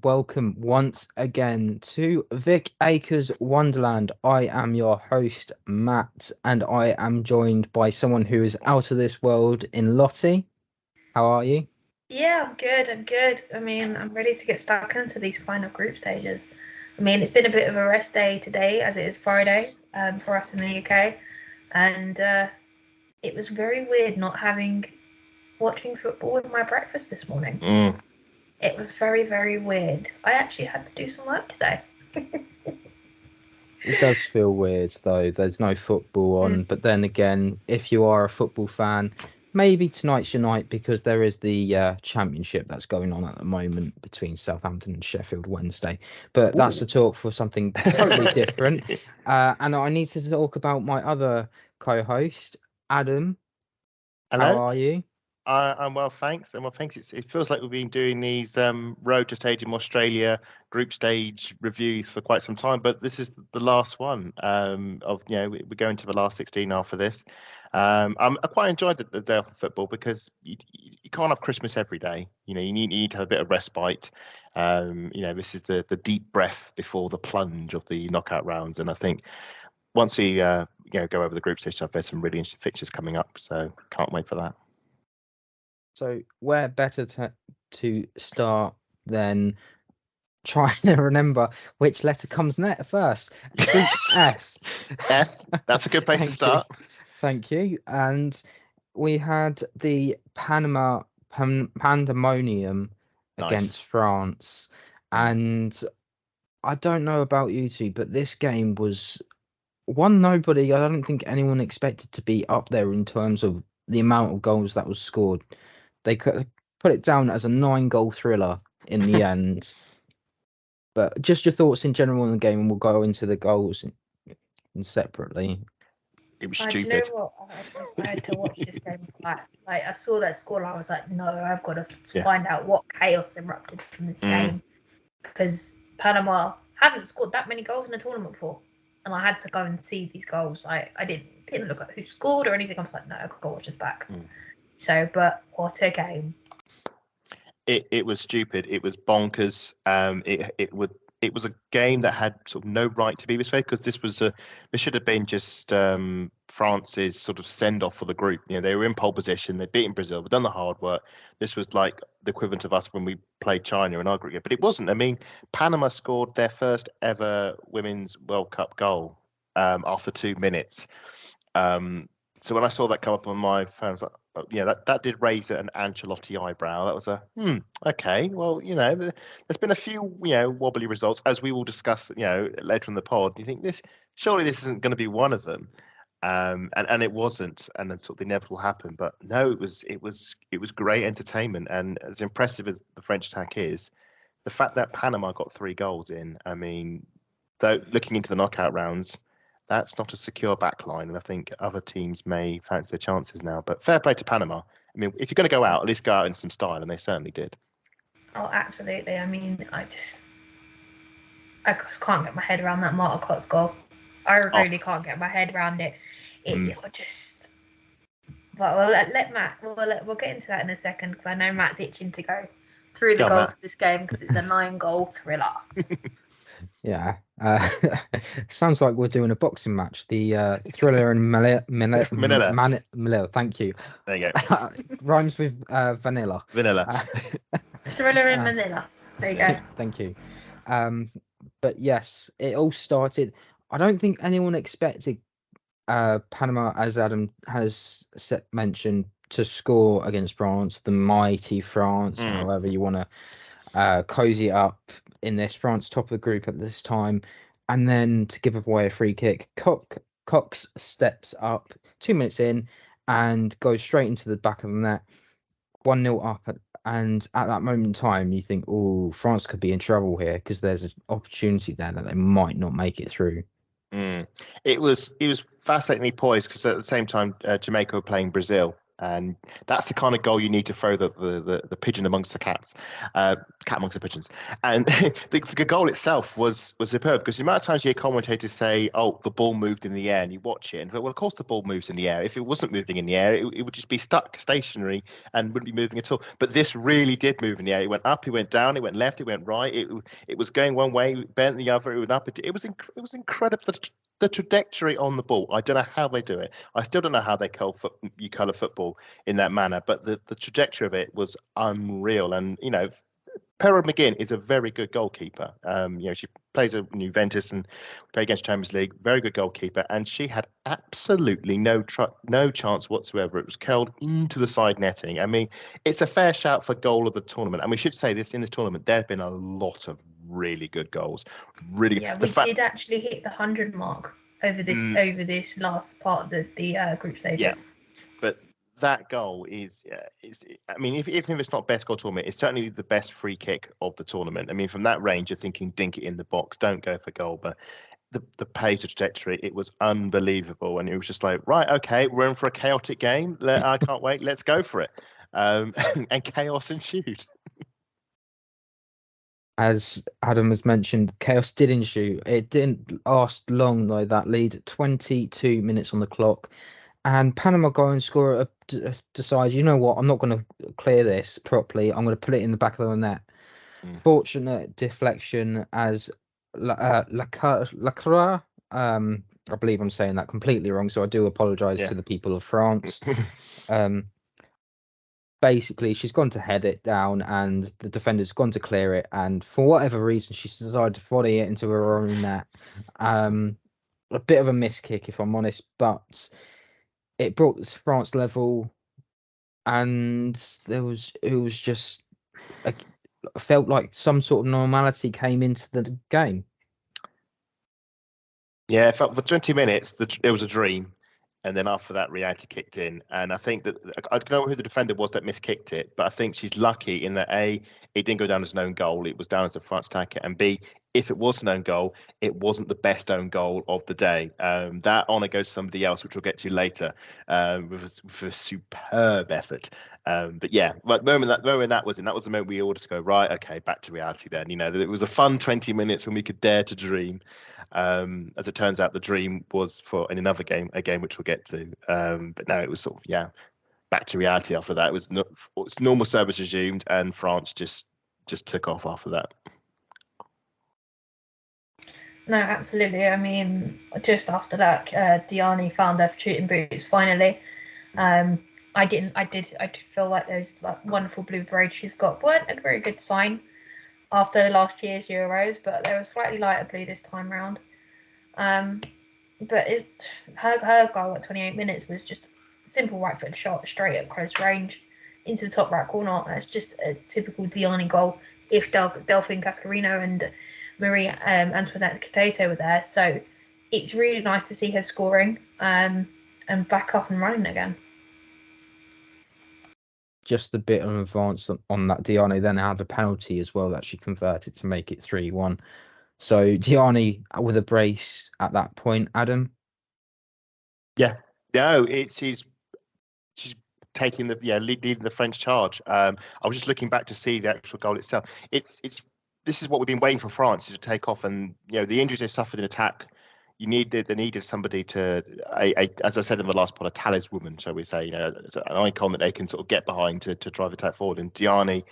Welcome once again to Vic Akers Wonderland. I am your host, Matt, and I am joined by someone who is out of this world in Lottie. How are you? Yeah, I'm good. I mean, I'm ready to get stuck into these final group stages. I mean, it's been a bit of a rest day today, as it is Friday for us in the UK, and it was very weird not watching football with my breakfast this morning. It was very, very weird. I actually had to do some work today. It does feel weird, though. There's no football on, but then again, if you are a football fan, maybe tonight's your night because there is the championship that's going on at the moment between Southampton and Sheffield Wednesday. But that's a talk for something totally different. And I need to talk about my other co-host, Adam. Hello. How are you? I'm well, thanks. And well, thanks. It feels like we've been doing these Road to Stadium Australia group stage reviews for quite some time, but this is the last one we're going to the last 16 after this. I quite enjoyed the day off of football because you can't have Christmas every day. You need to have a bit of respite. This is the deep breath before the plunge of the knockout rounds, and I think once we go over the group stage stuff, there's some really interesting fixtures coming up, so can't wait for that. So where better to start than trying to remember which letter comes next first? Group F. Yes, that's a good place to start. Thank you. And we had the Panama pandemonium against France. And I don't know about you two, but this game was nobody. I don't think anyone expected to be up there in terms of the amount of goals that was scored. They could put it down as a 9-goal thriller in the end. But just your thoughts in general on the game, and we'll go into the goals separately. It was stupid. Do you know what? I had to watch this game back. Like I saw that score, I was like, no, I've got to find out what chaos erupted from this game, because Panama hadn't scored that many goals in a tournament before, and I had to go and see these goals. I didn't look at who scored or anything. I was like, no, I've got to watch this back. So, but what a game! It was stupid. It was bonkers. It was a game that had sort of no right to be this way, because this should have been just France's sort of send off for the group. They were in pole position. They'd beaten Brazil. They'd done the hard work. This was like the equivalent of us when we played China in our group, but it wasn't. I mean, Panama scored their first ever Women's World Cup goal after 2 minutes. So when I saw that come up on my phone, I was like, that did raise an Ancelotti eyebrow. That was okay. Well, there's been a few, wobbly results, as we will discuss, later in the pod. You think surely this isn't going to be one of them, and it wasn't, and then sort of the inevitable happened. But no, it was great entertainment, and as impressive as the French attack is, the fact that Panama got 3 goals in. I mean, though looking into the knockout rounds, that's not a secure backline, and I think other teams may fancy their chances now. But fair play to Panama. I mean, if you're going to go out, at least go out in some style, and they certainly did. Oh, absolutely. I mean, I just can't get my head around that Marta goal. I really can't get my head around it. It just. But we'll let Matt. We'll get into that in a second, because I know Matt's itching to go through the goals of this game, because it's a 9-goal thriller. Yeah, sounds like we're doing a boxing match. The thriller in Manila. Thank you. There you go. Rhymes with vanilla. Thriller in Manila. There you go. Thank you. But yes, it all started. I don't think anyone expected Panama, as Adam has mentioned, to score against France, the mighty France, however you want to cozy up in this. France top of the group at this time, and then to give away a free kick, Cox steps up 2 minutes in and goes straight into the back of the net, 1-0 up, and at that moment in time you think, oh, France could be in trouble here, because there's an opportunity there that they might not make it through. It was fascinatingly poised because at the same time Jamaica were playing Brazil, and that's the kind of goal you need to throw the pigeon amongst the cats, cat amongst the pigeons. And the goal itself was superb because the amount of times you hear commentators say, "Oh, the ball moved in the air," and you watch it and well, of course the ball moves in the air. If it wasn't moving in the air, it would just be stuck stationary and wouldn't be moving at all. But this really did move in the air. It went up, it went down, it went left, it went right. It was going one way, bent the other, it went up. It was incredible. The trajectory on the ball, I don't know how they do it. I still don't know how they you colour football in that manner, but the trajectory of it was unreal. And Perra McGinn is a very good goalkeeper. She plays at Juventus and played against Champions League. Very good goalkeeper, and she had absolutely no chance whatsoever. It was curled into the side netting. I mean, it's a fair shout for goal of the tournament. And we should say this in this tournament, there have been a lot of really good goals. Really good. Yeah, we did actually hit the 100 mark over this last part of the group stages. Yeah, but that goal is I mean, if it's not best goal tournament, it's certainly the best free kick of the tournament. I mean, from that range, you're thinking dink it in the box, don't go for goal. But the pace, the trajectory, it was unbelievable, and it was just like, right, okay, we're in for a chaotic game. I can't wait. Let's go for it. And chaos ensued. As Adam has mentioned, chaos did ensue. It didn't last long though. That lead, 22 minutes on the clock, and Panama go and score. Decide, you know what? I'm not going to clear this properly. I'm going to put it in the back of the net. Fortunate deflection as Lacroix. I believe I'm saying that completely wrong, so I do apologise to the people of France. Basically, she's gone to head it down, and the defender's gone to clear it, and for whatever reason, she's decided to volley it into her own net. A bit of a miss kick, if I'm honest, but it brought France level, and it was just felt like some sort of normality came into the game. Yeah, it felt for 20 minutes it was a dream. And then after that, reality kicked in. And I think that I don't know who the defender was that miskicked it, but I think she's lucky in that A, it didn't go down as an own goal. It was down as a France attacker. And B, if it was an own goal, it wasn't the best own goal of the day. That honour goes to somebody else, which we'll get to later, with a superb effort. But yeah, like the moment that was in, that was the moment we all just go, right, okay, back to reality then. It was a fun 20 minutes when we could dare to dream. As it turns out, the dream was in another game, a game which we'll get to. But no, it was sort of, back to reality after that. It's normal service resumed, and France just took off after that. No, absolutely. I mean, just after that, Diani found her shooting boots finally. I did feel like those wonderful blue braids she's got weren't a very good sign after last year's Euros, but they were slightly lighter blue this time round. But her goal at 28 minutes was just a simple right foot shot straight at close range into the top right corner. That's just a typical Diani goal if Delphine Cascarino and Marie Antoinette Katato were there. So it's really nice to see her scoring and back up and running again. Just a bit of advance on that. Diani then had a penalty as well that she converted to make it 3-1. So Diani with a brace at that point, Adam. Yeah, no, she's taking leading the French charge. I was just looking back to see the actual goal itself. This is what we've been waiting for France to take off, and the injuries they suffered in attack. They needed somebody to, as I said in the last pod, a talisman, shall we say, an icon that they can sort of get behind to drive attack forward. And Diani,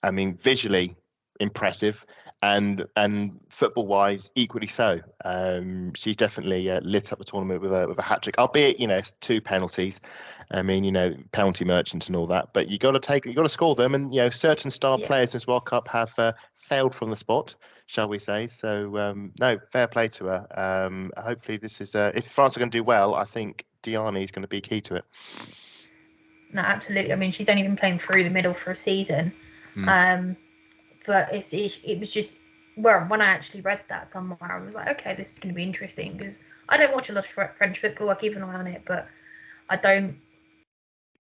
I mean, visually impressive, and football wise equally so. She's definitely lit up the tournament with a hat trick, albeit it's 2 penalties. I mean, penalty merchants and all that, but you got to score them, and certain star players in this World Cup have failed from the spot, shall we say. So no, fair play to her. Hopefully this is if France are going to do well, I think Diani is going to be key to it. No, absolutely. I mean, she's only been playing through the middle for a season. But it was just, well, when I actually read that somewhere, I was like, okay, this is going to be interesting, because I don't watch a lot of French football. I keep an eye on it, but I don't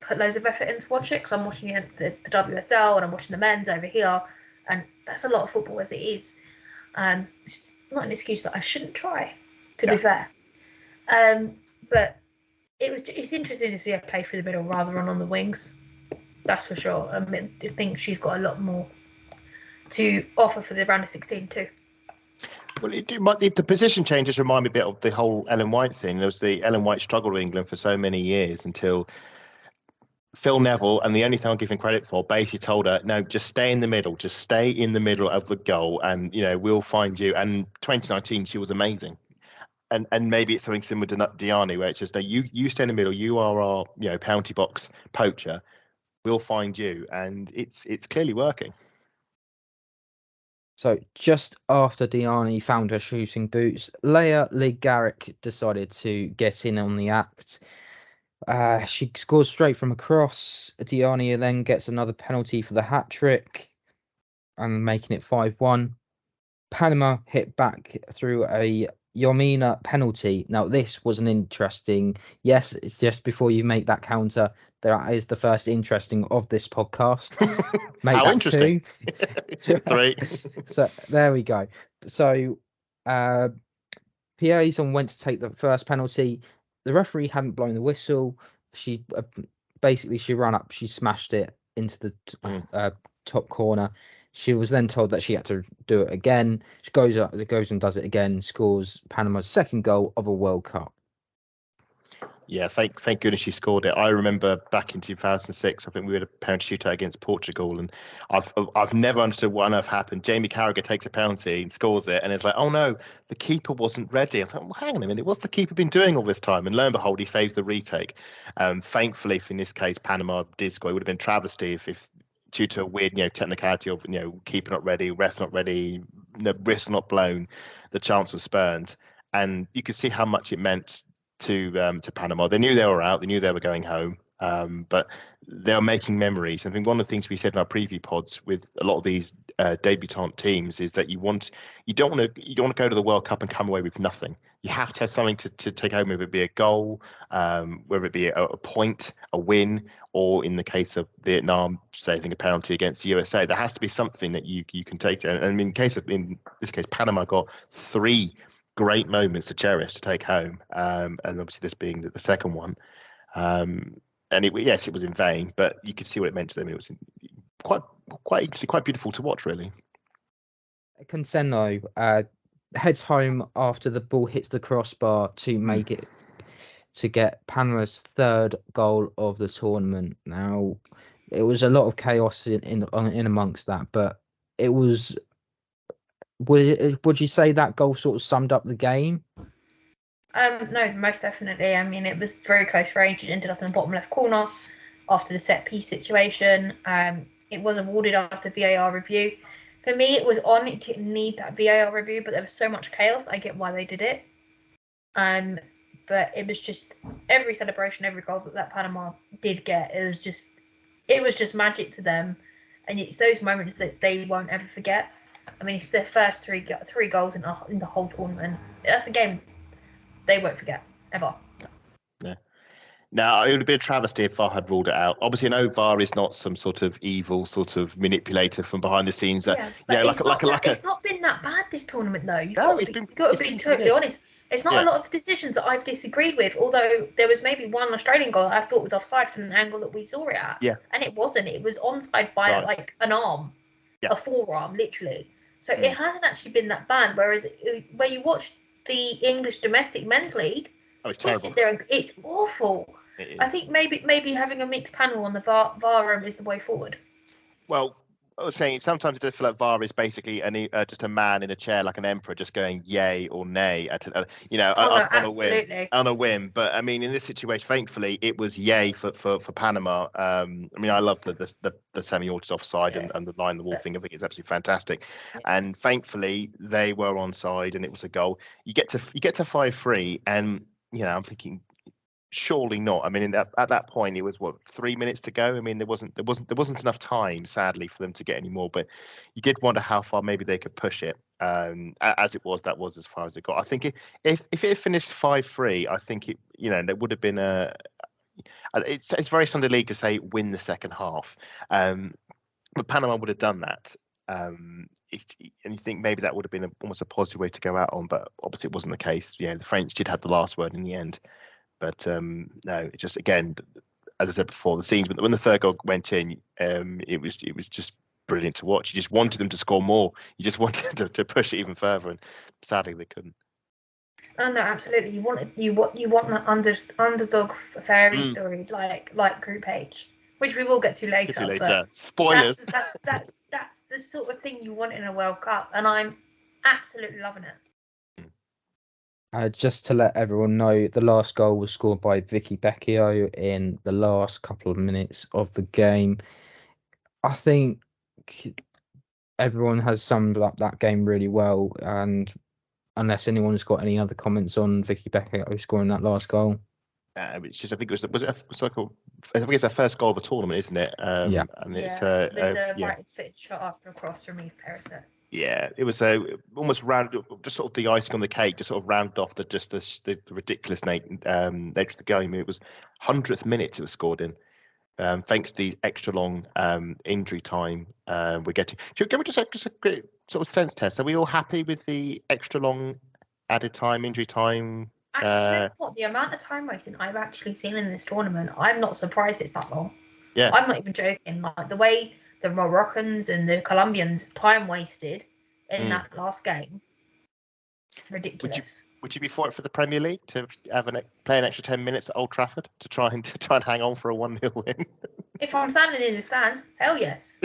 put loads of effort into watch it, because I'm watching the WSL and I'm watching the men's over here, and that's a lot of football as it is. It's not an excuse that I shouldn't try. to be fair. But it's interesting to see her play through the middle rather than on the wings. That's for sure. I mean, I think she's got a lot more to offer for the round of 16 too. Well, the position changes remind me a bit of the whole Ellen White thing. There was the Ellen White struggle with England for so many years until Phil Neville, and the only thing I'll give him credit for, basically told her, no, just stay in the middle. Just stay in the middle of the goal and, we'll find you. And 2019, she was amazing. And maybe it's something similar to Diani, where it's just, no, you stay in the middle. You are our, penalty box poacher. We'll find you. And it's clearly working. So just after Diani found her shooting boots, Leah Lee Garrick decided to get in on the act. She scores straight from across. Diani then gets another penalty for the hat-trick and making it 5-1. Panama hit back through a Yomina penalty. Now, this was an interesting... Yes, just before you make that counter, that is the first interesting of this podcast. How interesting. 3. So, there we go. So, Piazon went to take the first penalty. The referee hadn't blown the whistle. She she ran up, she smashed it into the top corner. She was then told that she had to do it again. She goes and does it again, scores Panama's second goal of a World Cup. Yeah, thank goodness she scored it. I remember back in 2006, I think we had a penalty shootout against Portugal, and I've never understood what on earth happened. Jamie Carragher takes a penalty and scores it, and it's like, oh no, the keeper wasn't ready. I thought, well, hang on a minute, what's the keeper been doing all this time? And lo and behold, he saves the retake. Thankfully, in this case, Panama did score. It would have been travesty if due to a weird, technicality of keeper not ready, ref not ready, wrist not blown, the chance was spurned, and you could see how much it meant to Panama. They knew they were out. They knew they were going home. But they are making memories. I think one of the things we said in our preview pods with a lot of these debutant teams is that you don't want to go to the World Cup and come away with nothing. You have to have something to take home, whether it be a goal, whether it be a point, a win, or in the case of Vietnam saving a penalty against the USA. There has to be something that you can take. And in this case, Panama got 3 great moments to cherish, to take home, and obviously this being the second one. And it was in vain, but you could see what it meant to them. It was quite beautiful to watch, really. Conseno heads home after the ball hits the crossbar to make it, to get Panama's 3rd goal of the tournament. Now, it was a lot of chaos in amongst that, but it was. Would you say that goal sort of summed up the game? No, most definitely. I mean, it was very close range. It ended up in the bottom left corner after the set piece situation. It was awarded after VAR review. For me, it was on. It didn't need that VAR review, but there was so much chaos. I get why they did it. But it was just every celebration, every goal that Panama did get. It was just magic to them, and it's those moments that they won't ever forget. I mean, it's their first three goals in the whole tournament. That's the game they won't forget, ever. Yeah. Now, it would have been a travesty if VAR had ruled it out. Obviously, I know VAR is not some sort of evil sort of manipulator from behind the scenes. It's not been that bad this tournament, though. You've got to be totally honest. It's not a lot of decisions that I've disagreed with, although there was maybe one Australian goal I thought was offside from the angle that we saw it at. Yeah. And it wasn't. It was onside by like an arm, a forearm, literally. So it hasn't actually been that bad. Whereas where you watch the English domestic men's league, it's terrible. Sit there and it's awful. I think maybe having a mixed panel on the VAR room is the way forward. Well, I was saying sometimes it does feel like VAR is basically just a man in a chair like an emperor, just going yay or nay on a whim. But I mean, in this situation, thankfully, it was yay for Panama. I mean, I love the semi-auto offside and the line the wall thing. I think it's absolutely fantastic. And thankfully, they were onside and it was a goal. You get to 5-3, and I'm thinking, surely not. I mean, at that point, it was 3 minutes to go. I mean, there wasn't enough time, sadly, for them to get any more. But you did wonder how far maybe they could push it. As it was, that was as far as it got. I think if it had finished 5-3, I think there would have been a. It's very Sunday League to say win the second half, but Panama would have done that. and you think maybe that would have been almost a positive way to go out on, but obviously it wasn't the case. Yeah, the French did have the last word in the end, but no, it just, again, as I said before, the scenes when the third goal went in, it was just brilliant to watch. You just wanted them to score more. You just wanted to push it even further, and sadly they couldn't. Oh no, absolutely. You want that underdog fairy story like Group H, which we will get to later. But spoilers. That's the sort of thing you want in a World Cup, and I'm absolutely loving it. Just to let everyone know, the last goal was scored by Vicky Becchio in the last couple of minutes of the game. I think everyone has summed up that game really well, and unless anyone's got any other comments on Vicky Becchio scoring that last goal. It's just, I think I think it's her first goal of the tournament, isn't it? Yeah. And it's right-footed shot after a cross from Eve Perisset. Yeah, it was almost just sort of the icing on the cake, just sort of rounded off the ridiculous nature of the game. It was 100th minute it was scored in, thanks to the extra long injury time we're getting. Can we just a quick sort of sense test? Are we all happy with the extra long added time, injury time? Actually, you know what? The amount of time wasting I've actually seen in this tournament, I'm not surprised it's that long. Yeah, I'm not even joking. Like the way the Moroccans and the Colombians time wasted in that last game, ridiculous. Would you be for it for the Premier League to play an extra 10 minutes at Old Trafford to try and hang on for a 1-0 win? If I'm standing in the stands, hell yes.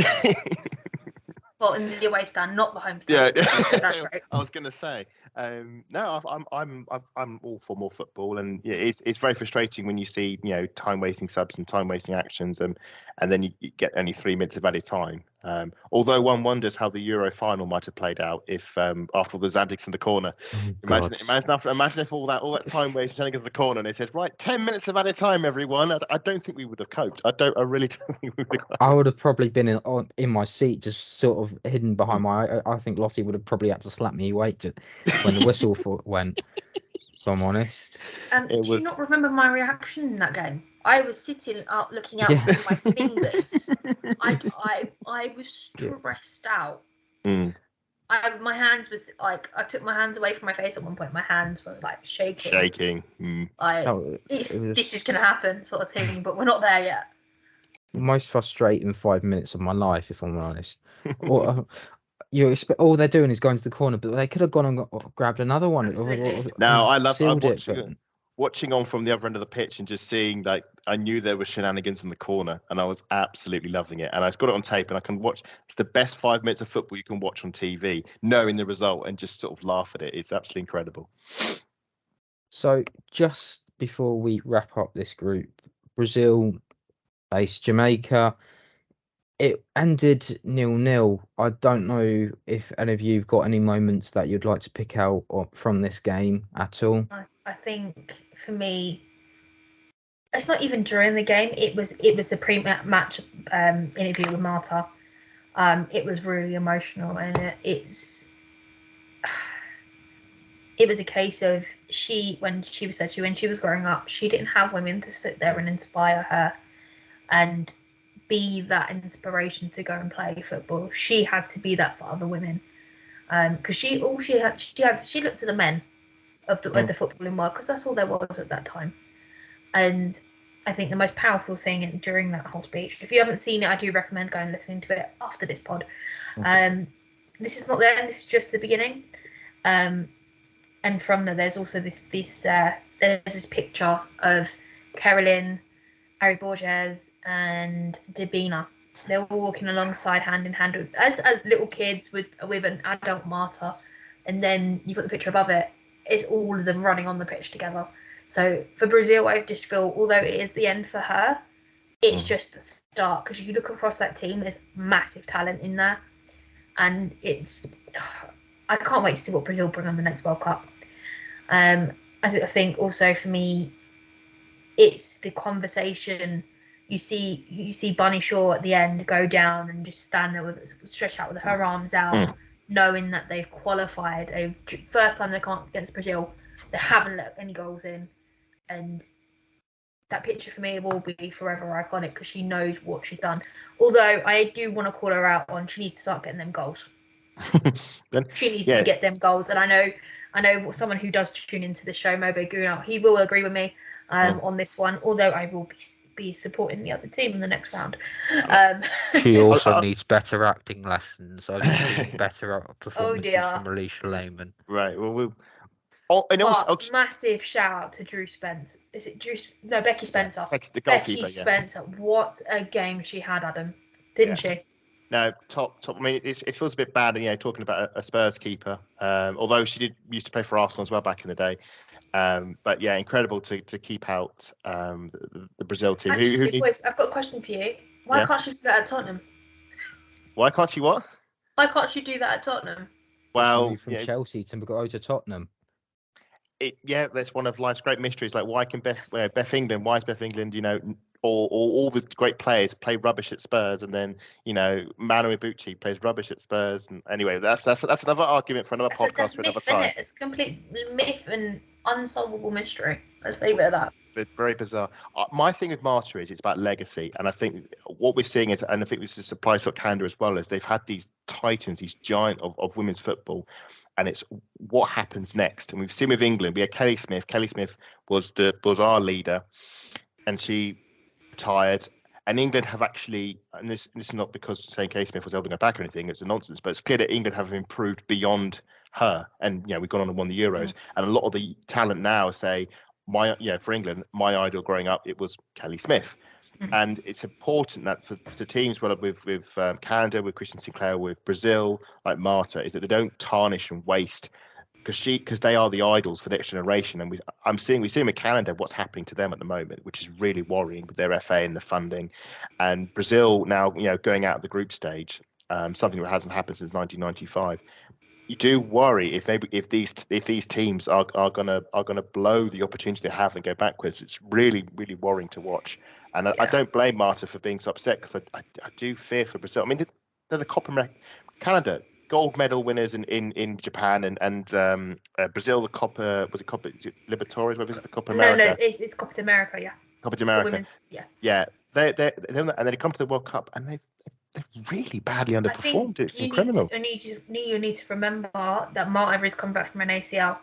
Well, in the away stand, not the home stand. Yeah, that's right. I was going to say, no, I'm all for more football, and yeah, it's very frustrating when you see time wasting subs and time wasting actions, and then you get only 3 minutes of added time. Although one wonders how the Euro final might have played out if after all those antics in the corner. Imagine if all that time wasted shenanigans in the corner, and they said, right, 10 minutes of added time, everyone. I don't think we would have coped. I really don't think we would have. I would have probably been in my seat, just sort of hidden behind my. I think Lottie would have probably had to slap me awake when the whistle went. If I'm honest. Do you not remember my reaction in that game? I was sitting up, looking out for my fingers. I was stressed out. My hands was like, I took my hands away from my face at one point. My hands were like shaking. This is gonna happen, sort of thing. But we're not there yet. Most frustrating 5 minutes of my life, if I'm honest. You expect all they're doing is going to the corner, but they could have gone and grabbed another one. Now I love watching on from the other end of the pitch and just seeing, like, I knew there were shenanigans in the corner, and I was absolutely loving it. And I've got it on tape, and I can watch. It's the best 5 minutes of football you can watch on TV, knowing the result and just sort of laugh at it. It's absolutely incredible. So just before we wrap up this group, Brazil faced Jamaica. It ended 0-0. I don't know if any of you've got any moments that you'd like to pick out from this game at all. I think for me, it's not even during the game. It was the pre-match interview with Marta. It was really emotional, and it was a case of when she was growing up, she didn't have women to sit there and inspire her and be that inspiration to go and play football. She had to be that for other women, because she looked to the men of the footballing world, because that's all there was at that time. And I think the most powerful thing during that whole speech, if you haven't seen it, I do recommend going and listening to it after this pod. This is not the end, this is just the beginning. And from there, there's also this picture of Carolyn, Ari Borges, and Dabina. They were walking alongside, hand in hand, as little kids with an adult Marta. And then you've got the picture above it. It's all of them running on the pitch together. So for Brazil, I just feel, although it is the end for her, it's just the start. Because if you look across that team, there's massive talent in there. And I can't wait to see what Brazil bring on the next World Cup. I think also for me, it's the conversation. You see Bunny Shaw at the end go down and just stand there stretch out with her arms out, knowing that they've qualified. First time they can't against Brazil, they haven't let any goals in, and that picture for me will be forever iconic because she knows what she's done. Although I do want to call her out on, she needs to start getting them goals. Then, She needs yeah. to get them goals, and I know someone who does tune into the show, Mobo Guna, he will agree with me on this one. Although I will be supporting the other team in the next round. She also needs better acting lessons. I've seen better performances dear. from Alicia Lehman. Right. Well, and also, massive shout out to Drew Spence. Is it Drew? No, Becky Spencer. Yeah, the goalkeeper. Becky Spencer. What a game she had, Adam. Didn't she? No, top. I mean, it feels a bit bad, talking about a Spurs keeper. Although she used to play for Arsenal as well back in the day. But yeah, incredible to keep out the Brazil team. Actually, boys, I've got a question for you. Why can't she do that at Tottenham? Why can't she what? Why can't she do that at Tottenham? Well, from Chelsea to go to Tottenham. That's one of life's great mysteries. Like, why can Beth England? Why is Beth England, all the great players play rubbish at Spurs, and then Manu Ibuchi plays rubbish at Spurs? And anyway, that's another argument for another podcast for another time. It's a complete myth and unsolvable mystery. Let's leave it at that. It's very bizarre. My thing with Marta is it's about legacy, and I think what we're seeing is, and I think this applies to Canada as well, is they've had these titans, these giant of women's football, and it's what happens next. And we've seen with England, we had Kelly Smith. Kelly Smith was our leader, and she retired. And England have actually, and this is not because saying Kelly Smith was holding her back or anything, it's a nonsense, but it's clear that England have improved beyond her, and we've gone on and won the Euros, and a lot of the talent now say, for England, my idol growing up, it was Kelly Smith. And it's important that for the teams, whether with Canada, with Christian Sinclair, with Brazil, like Marta, is that they don't tarnish and waste, because they are the idols for the next generation. And we're seeing with Canada what's happening to them at the moment, which is really worrying with their FA and the funding. And Brazil now, going out of the group stage, something that hasn't happened since 1995. You do worry if these teams are gonna blow the opportunity they have and go backwards. It's really, really worrying to watch. And I don't blame Marta for being so upset, because I do fear for Brazil. I mean, they're the Copa Canada gold medal winners in Japan, and Brazil the Copa Libertadores? What is it, the Copa America? No, it's Copa America, yeah. Copa America. The women's, yeah. They and then they come to the World Cup, and they've really badly underperformed. It's criminal. You need to remember that Marta is coming back from an ACL.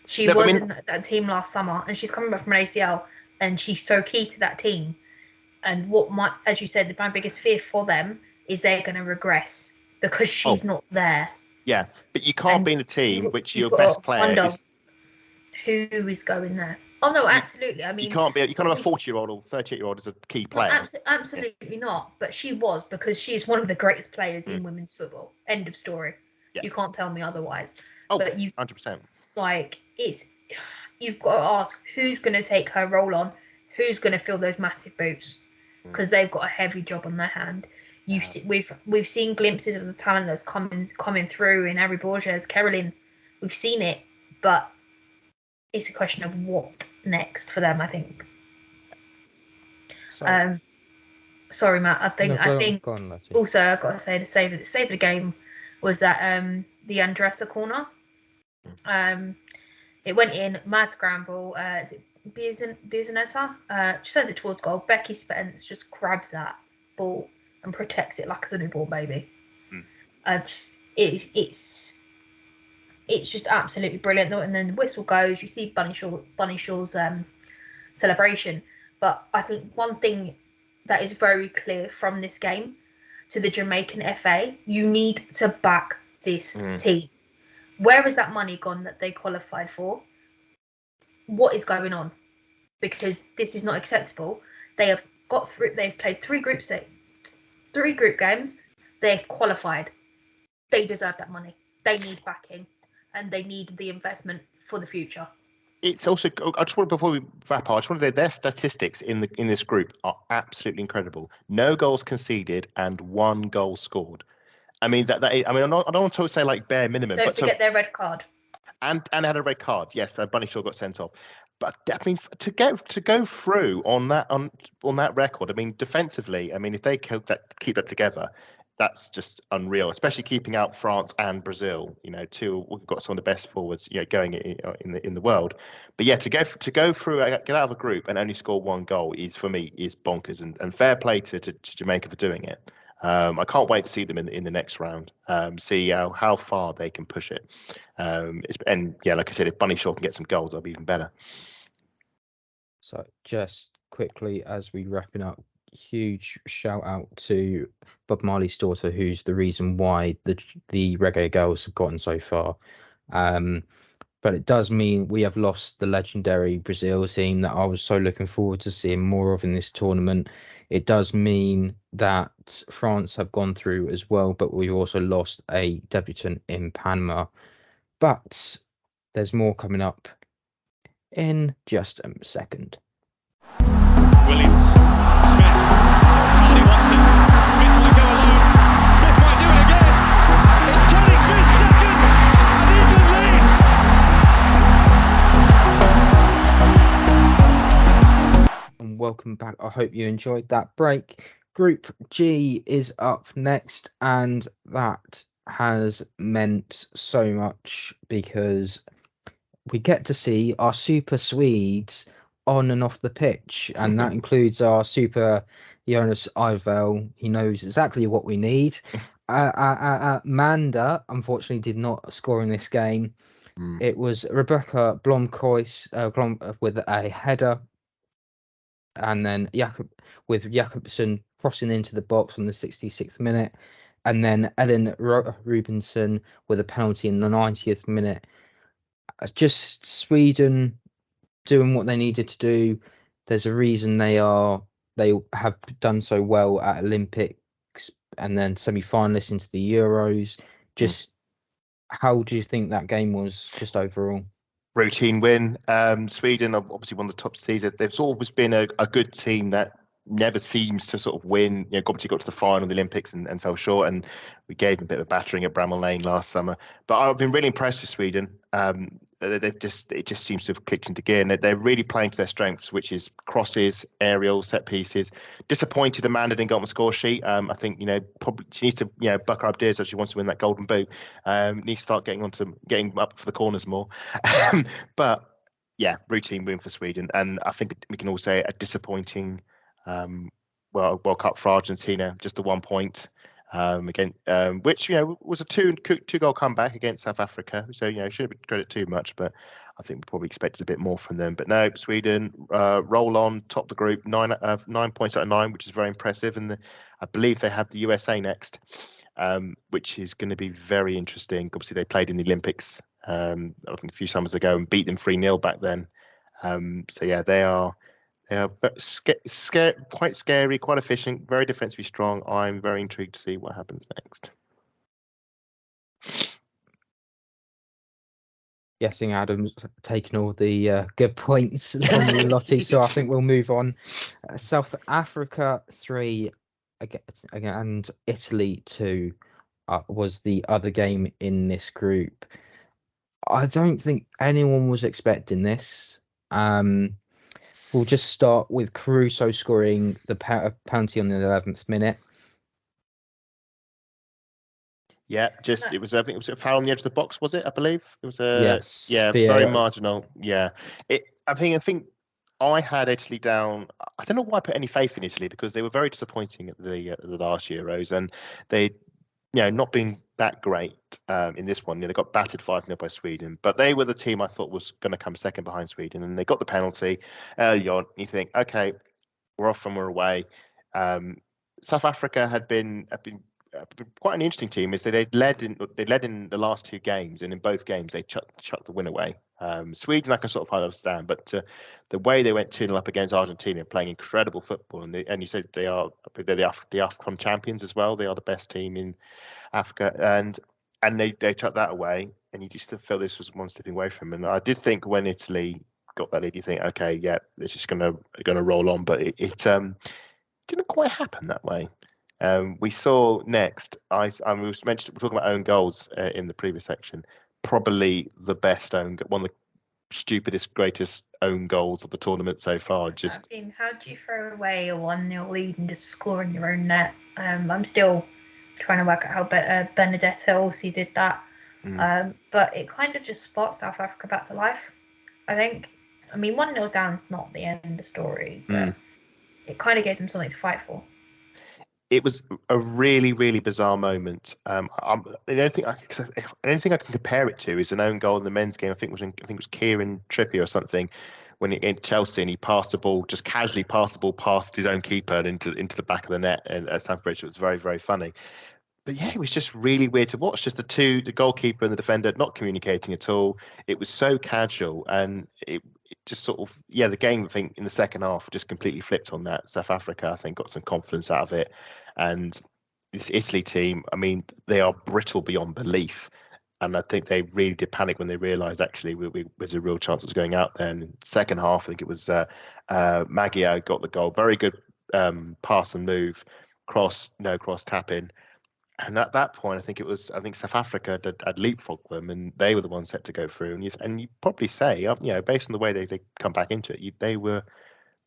She was in that team last summer, and she's coming back from an ACL, and she's so key to that team. And as you said, my biggest fear for them is they're going to regress because she's not there. Yeah, but you can't be in a team which your best player is. Who is going there? Oh no, absolutely. I mean, you can't have a 40-year-old or 38-year-old as a key player. Absolutely not. But she was, because she is one of the greatest players in women's football. End of story. Yeah. You can't tell me otherwise. Oh, but 100%. You've got to ask who's going to take her role on, who's going to fill those massive boots, because they've got a heavy job on their hand. We've seen glimpses of the talent that's coming through in Ari Borges, Caroline. We've seen it, but it's a question of what next for them, I think. Sorry, Matt. I think also I've got to say the save of the game was that the Andressa corner. It went in, mad scramble. Is it Biazaneta? She sends it towards goal. Becky Spence just grabs that ball and protects it like it's a newborn baby. It's just absolutely brilliant. And then the whistle goes. You see Bunny Shaw's celebration. But I think one thing that is very clear from this game to the Jamaican FA, you need to back this team. Where is that money gone that they qualified for? What is going on? Because this is not acceptable. They have got through. They've played 3 group games. They've qualified. They deserve that money. They need backing, and they need the investment for the future. It's also. I just want, before we wrap up, I just want to say their statistics in this group are absolutely incredible. No goals conceded and 1 goal scored. I mean I don't want to say like bare minimum. Don't forget their red card. And had a red card. Yes, Bunny Shaw got sent off. But I mean, to go through on that record. I mean, defensively. I mean, if they keep that together, that's just unreal. Especially keeping out France and Brazil. We've got some of the best forwards, going in the world. But yeah, to go through, get out of a group and only score 1 goal is, for me, bonkers. And fair play to Jamaica for doing it. I can't wait to see them in the next round. See how far they can push it. And yeah, like I said, if Bunny Shaw can get some goals, that'll be even better. So just quickly as we wrapping up, huge shout out to Bob Marley's daughter, who's the reason why the Reggae Girls have gotten so far. But it does mean we have lost the legendary Brazil team that I was so looking forward to seeing more of in this tournament. It does mean that France have gone through as well, but we've also lost a debutant in Panama. But there's more coming up in just a second. Williams, Smith, Charlie Watson, Smith might go alone, Smith might do it again, it's Johnny Smith second, and England lead. And welcome back. I hope you enjoyed that break. Group G is up next, and that has meant so much because we get to see our super Swedes on and off the pitch, and that includes our super Jonas Ivel. He knows exactly what we need. Manda unfortunately did not score in this game. It was Rebecca Blomkhuis with a header, and then Jakobsen crossing into the box on the 66th minute, and then Ellen Rubenson with a penalty in the 90th minute. Just Sweden doing what they needed to do. There's a reason they have done so well at Olympics and then semi-finalists into the Euros. Just how do you think that game was just overall? Routine win. Sweden are obviously one of the top seeds. They've always been a good team that never seems to sort of win. Obviously got to the final of the Olympics and fell short, and we gave them a bit of a battering at Bramall Lane last summer. But I've been really impressed with Sweden. It just seems to have clicked into gear, and they're really playing to their strengths, which is crosses, aerial, set pieces. Disappointed Amanda didn't go on the score sheet. I think probably she needs to buck her up dears if she wants to win that golden boot. Needs to start getting up for the corners more. But yeah, routine win for Sweden, and I think we can all say a disappointing World Cup for Argentina, just the 1 point. Again, which was a two goal comeback against South Africa. So shouldn't credit too much, but I think we probably expected a bit more from them. But no, Sweden roll on, top the group, 9 points out of 9, which is very impressive. And I believe they have the USA next, which is going to be very interesting. Obviously, they played in the Olympics I think a few summers ago and beat them 3-0 back then. So yeah, they are quite scary, quite efficient, very defensively strong. I'm very intrigued to see what happens next. Guessing Adam's taken all the good points from you, Lottie. So I think we'll move on. South Africa 3 and Italy 2 was the other game in this group. I don't think anyone was expecting this. We'll just start with Caruso scoring the penalty on the 11th minute. Yeah, it was. I think it was a foul on the edge of the box. Was it? I believe it was a. Yes. Yeah, very marginal. Yeah, I think I had Italy down. I don't know why I put any faith in Italy, because they were very disappointing at the last Euros, and they, not being that great in this one. They got battered 5-0 by Sweden, but they were the team I thought was going to come second behind Sweden, and they got the penalty early on. You think, okay, we're off and we're away. South Africa had been quite an interesting team. Is that they'd led in the last 2 games, and in both games they chucked the win away. Sweden, I can sort of understand, but the way they went 2-0 up against Argentina, playing incredible football, and you said they're the AFCON champions as well. They are the best team in Africa, and they chucked that away, and you just felt this was one stepping away from them. And I did think when Italy got that lead, you think, okay, yeah, it's just gonna roll on, but it didn't quite happen that way. We saw next. We're talking about own goals in the previous section. Probably the best one of the stupidest, greatest own goals of the tournament so far. How do you throw away a 1-0 lead and just score in your own net? I'm still trying to work out how Benedetta also did that. But it kind of just sparked South Africa back to life, I think. I mean, 1-0 down is not the end of the story, but it kind of gave them something to fight for. it was a really, really bizarre moment. The only thing I can compare it to is an own goal in the men's game. I think it was Kieran Trippier or something when in Chelsea, and he passed the ball, just casually passed the ball past his own keeper and into the back of the net and at Stamford Bridge. It was very, very funny. But yeah, it was just really weird to watch. Just the goalkeeper and the defender not communicating at all. It was so casual, and it just sort of, the game, I think, in the second half just completely flipped on that. South Africa, I think, got some confidence out of it. And this Italy team, I mean, they are brittle beyond belief. And I think they really did panic when they realised actually there's a real chance of going out there. And in the second half, I think it was Magia got the goal. Very good pass and move, no cross tap in. And at that point, I think South Africa had leapfrogged them, and they were the ones set to go through. And you probably say, based on the way they come back into it, they were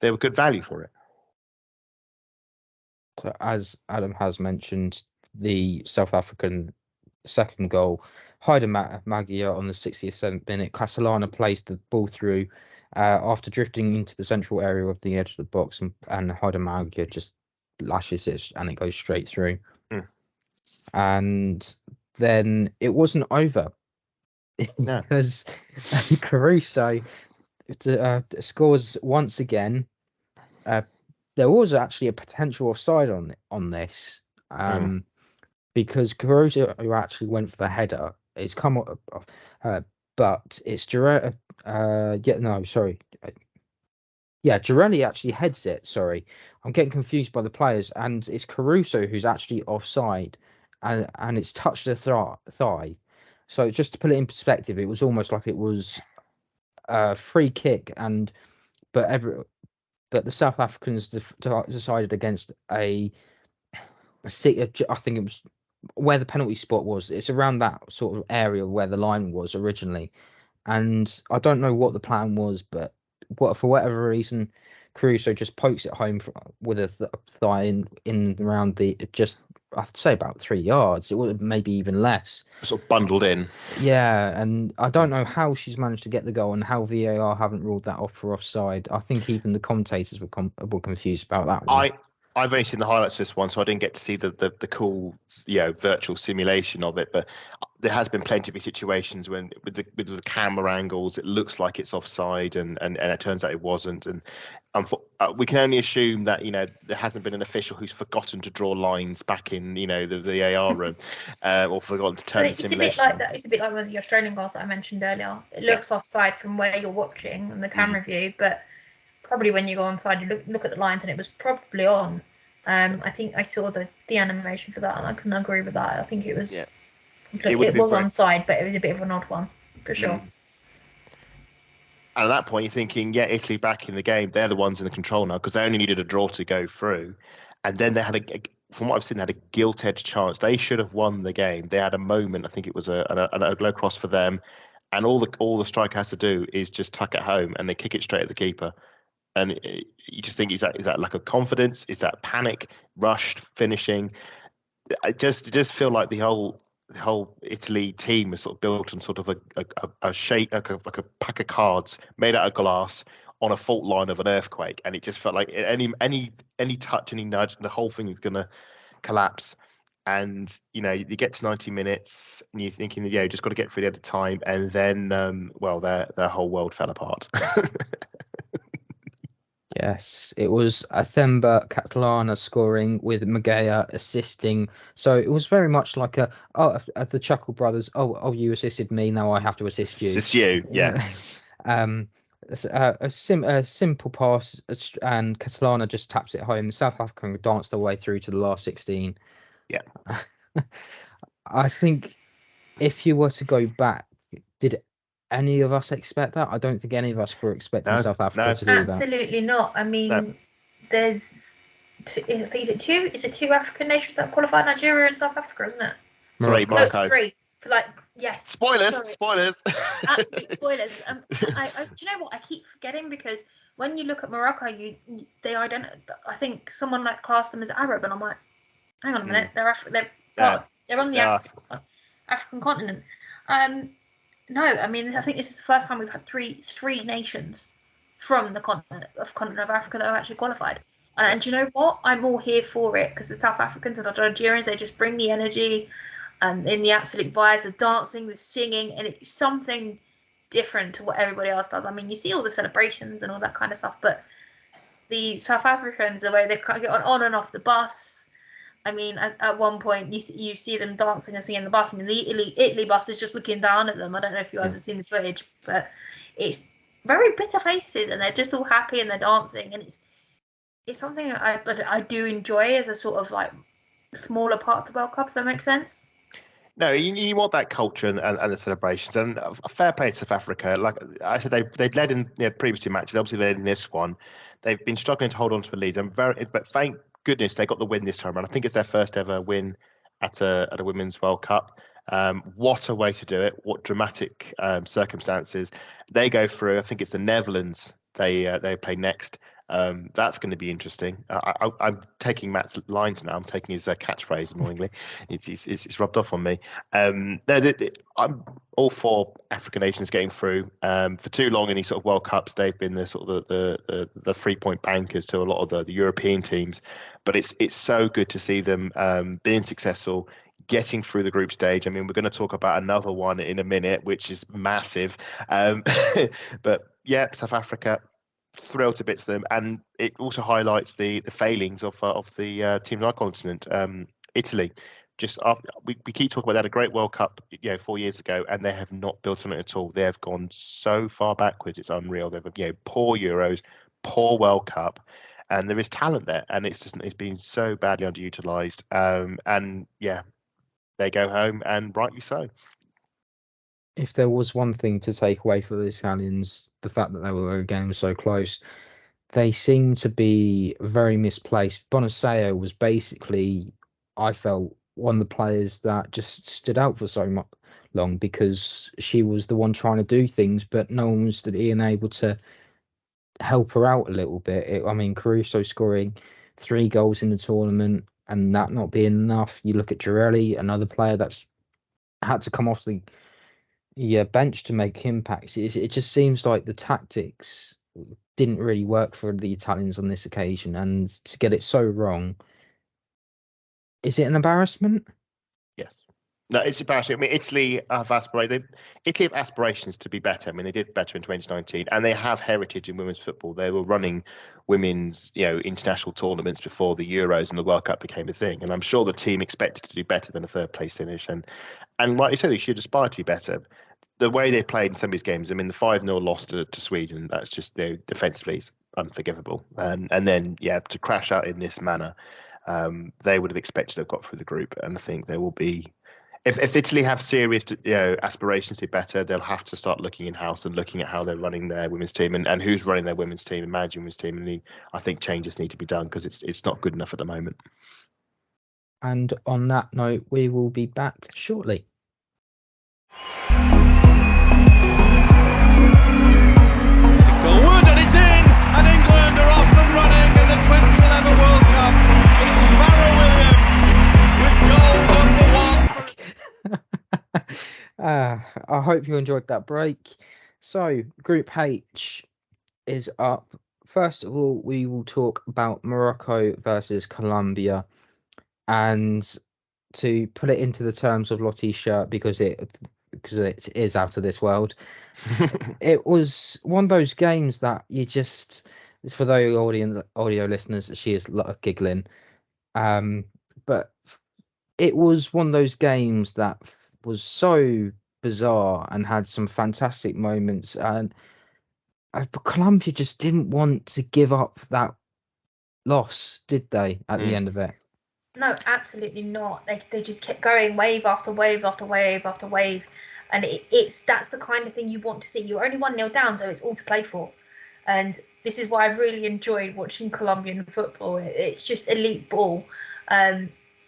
good value for it. So as Adam has mentioned, the South African second goal, Haida Magia on the 67th minute, Castellana placed the ball through after drifting into the central area of the edge of the box, and Haida Magia just lashes it and it goes straight through. And then it wasn't over because Caruso scores once again. There was actually a potential offside on this because Caruso, who actually went for the header, it's come up, but it's Girelli. Girelli actually heads it. Sorry, I'm getting confused by the players, and it's Caruso who's actually offside. And it's touched the thigh. So just to put it in perspective, it was almost like it was a free kick, but the South Africans decided against I think it was where the penalty spot was. It's around that sort of area where the line was originally, and I don't know what the plan was, but for whatever reason, Caruso just pokes it home with a thigh in around I'd say about 3 yards. It would maybe even less. Sort of bundled in. Yeah, and I don't know how she's managed to get the goal and how VAR haven't ruled that off for offside. I think even the commentators were confused about that one. I've only seen the highlights of this one, so I didn't get to see the cool, virtual simulation of it. But there has been plenty of situations when with the camera angles, it looks like it's offside, and it turns out it wasn't. And we can only assume that there hasn't been an official who's forgotten to draw lines back in the AR room, or forgotten to turn the simulation. It's a bit like one of the Australian goals that I mentioned earlier. It looks offside from where you're watching on the camera view, but probably when you go onside, you look at the lines, and it was probably on. I think I saw the animation for that, and I can agree with that. I think it was it was onside, but it was a bit of an odd one for sure. And at that point, you're thinking, Italy back in the game. They're the ones in the control now because they only needed a draw to go through, and then they had from what I've seen, they had a gilt-edged chance. They should have won the game. They had a moment. I think it was a low cross for them, and all the striker has to do is just tuck it home, and they kick it straight at the keeper. And you just think, is that lack of confidence? Is that panic, rushed finishing? I just feel like the whole Italy team was sort of built on sort of a shape, like a pack of cards made out of glass on a fault line of an earthquake, and it just felt like any touch, any nudge, the whole thing is going to collapse. And you get to 90 minutes, and you're thinking, just got to get through the other time, and then their whole world fell apart. Yes, it was Athemba Catalana scoring with Magia assisting. So it was very much like the Chuckle Brothers. Oh, you assisted me. Now I have to assist you. Assist you, yeah. A simple pass, and Catalana just taps it home. South Africa danced their way through to the last 16. Yeah. I think if you were to go back, did any of us expect that? I don't think any of us were expecting South Africa to do that. Absolutely not. I mean, there's is it two African nations that qualified? Nigeria and South Africa, isn't it? Morocco. No, it's three. Yes. Spoilers. Absolute spoilers. Do you know what? I keep forgetting because when you look at Morocco, I think someone classed them as Arab, and I'm like, hang on a minute, they're on the African continent. No, I mean, I think this is the first time we've had three nations from the continent of Africa that have actually qualified. And you know what? I'm all here for it because the South Africans and the Nigerians, they just bring the energy in the absolute vibes, the dancing, the singing, and it's something different to what everybody else does. I mean, you see all the celebrations and all that kind of stuff, but the South Africans, the way they get on and off the bus. I mean, at one point, you see them dancing and singing the bus, and the Italy bus is just looking down at them. I don't know if you guys have seen the footage, but it's very bitter faces, and they're just all happy and they're dancing, and it's something I do enjoy as a sort of like smaller part of the World Cup, if that makes sense. No, you want that culture and the celebrations, and a fair play to South Africa. Like I said, they'd led in their previous two matches. Obviously, they led in this one. They've been struggling to hold on to a lead. But thank goodness they got the win this time around. I think it's their first ever win at a Women's World Cup. What a way to do it! What dramatic circumstances. They go through. I think it's the Netherlands. They play next. That's going to be interesting. I'm taking Matt's lines now. I'm taking his catchphrase annoyingly. It's rubbed off on me. I'm all for African nations getting through. For too long in these sort of World Cups, they've been the sort of the 3-point bankers to a lot of the European teams. But it's so good to see them being successful, getting through the group stage. I mean, we're going to talk about another one in a minute, which is massive. But yeah, South Africa, thrilled to bits to them, and it also highlights the failings of the teams on our continent. Italy, we keep talking about they had a great World Cup 4 years ago, and they have not built on it at all. They have gone so far backwards, it's unreal. They've poor Euros, poor World Cup, and there is talent there, and it's been so badly underutilized. And yeah, they go home, and rightly so. If there was one thing to take away for the Italians, the fact that they were again so close, they seem to be very misplaced. Bonaceo was basically, I felt, one of the players that just stood out for so long because she was the one trying to do things, but no one was being able to help her out a little bit. I mean, Caruso scoring 3 goals in the tournament and that not being enough. You look at Girelli, another player that's had to come off the bench to make impacts. It just seems like the tactics didn't really work for the Italians on this occasion, and to get it so wrong, is it an embarrassment? Yes. No, it's embarrassing. I mean, Italy have aspirations to be better. I mean, they did better in 2019, and they have heritage in women's football. They were running women's, international tournaments before the Euros and the World Cup became a thing. And I'm sure the team expected to do better than a third place finish. And like you said, they should aspire to be better. The way they played in some of these games, I mean, the 5-0 loss to Sweden, that's just defensively unforgivable. And then, to crash out in this manner, they would have expected to have got through the group. And I think there will be, if Italy have serious aspirations to be better, they'll have to start looking in-house and looking at how they're running their women's team and who's running their women's team and managing women's team. And I think changes need to be done because it's not good enough at the moment. And on that note, we will be back shortly. Goalwood, and it's in, and England are off and running in the 2011 World Cup. It's Farrell Williams with goal number 1. I hope you enjoyed that break. So, Group H is up. First of all, we will talk about Morocco versus Colombia, and to put it into the terms of Lottie's shirt, because it is out of this world. It was one of those games that you just, for those audio listeners, she is giggling. But it was one of those games that was so bizarre and had some fantastic moments. And Colombia just didn't want to give up that loss, did they, at the end of it? No, absolutely not. They just kept going wave after wave after wave after wave. And that's the kind of thing you want to see. You're only 1-0 down, so it's all to play for. And this is why I've really enjoyed watching Colombian football. It's just elite ball. I've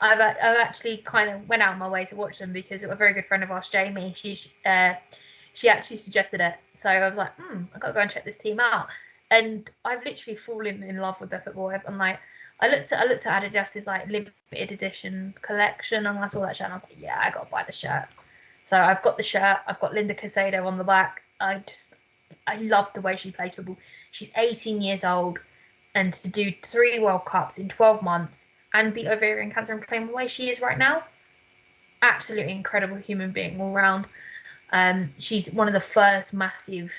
actually kind of went out of my way to watch them because a very good friend of ours, Jamie, she actually suggested it. So I was like, I've got to go and check this team out. And I've literally fallen in love with their football. I'm like, I looked at Adidas's like limited edition collection, and I saw that shirt, and I was like, yeah, I got to buy the shirt. So I've got the shirt. I've got Linda Caicedo on the back. I love the way she plays football. She's 18 years old, and to do 3 World Cups in 12 months and beat ovarian cancer and play the way she is right now, absolutely incredible human being all round. She's one of the first massive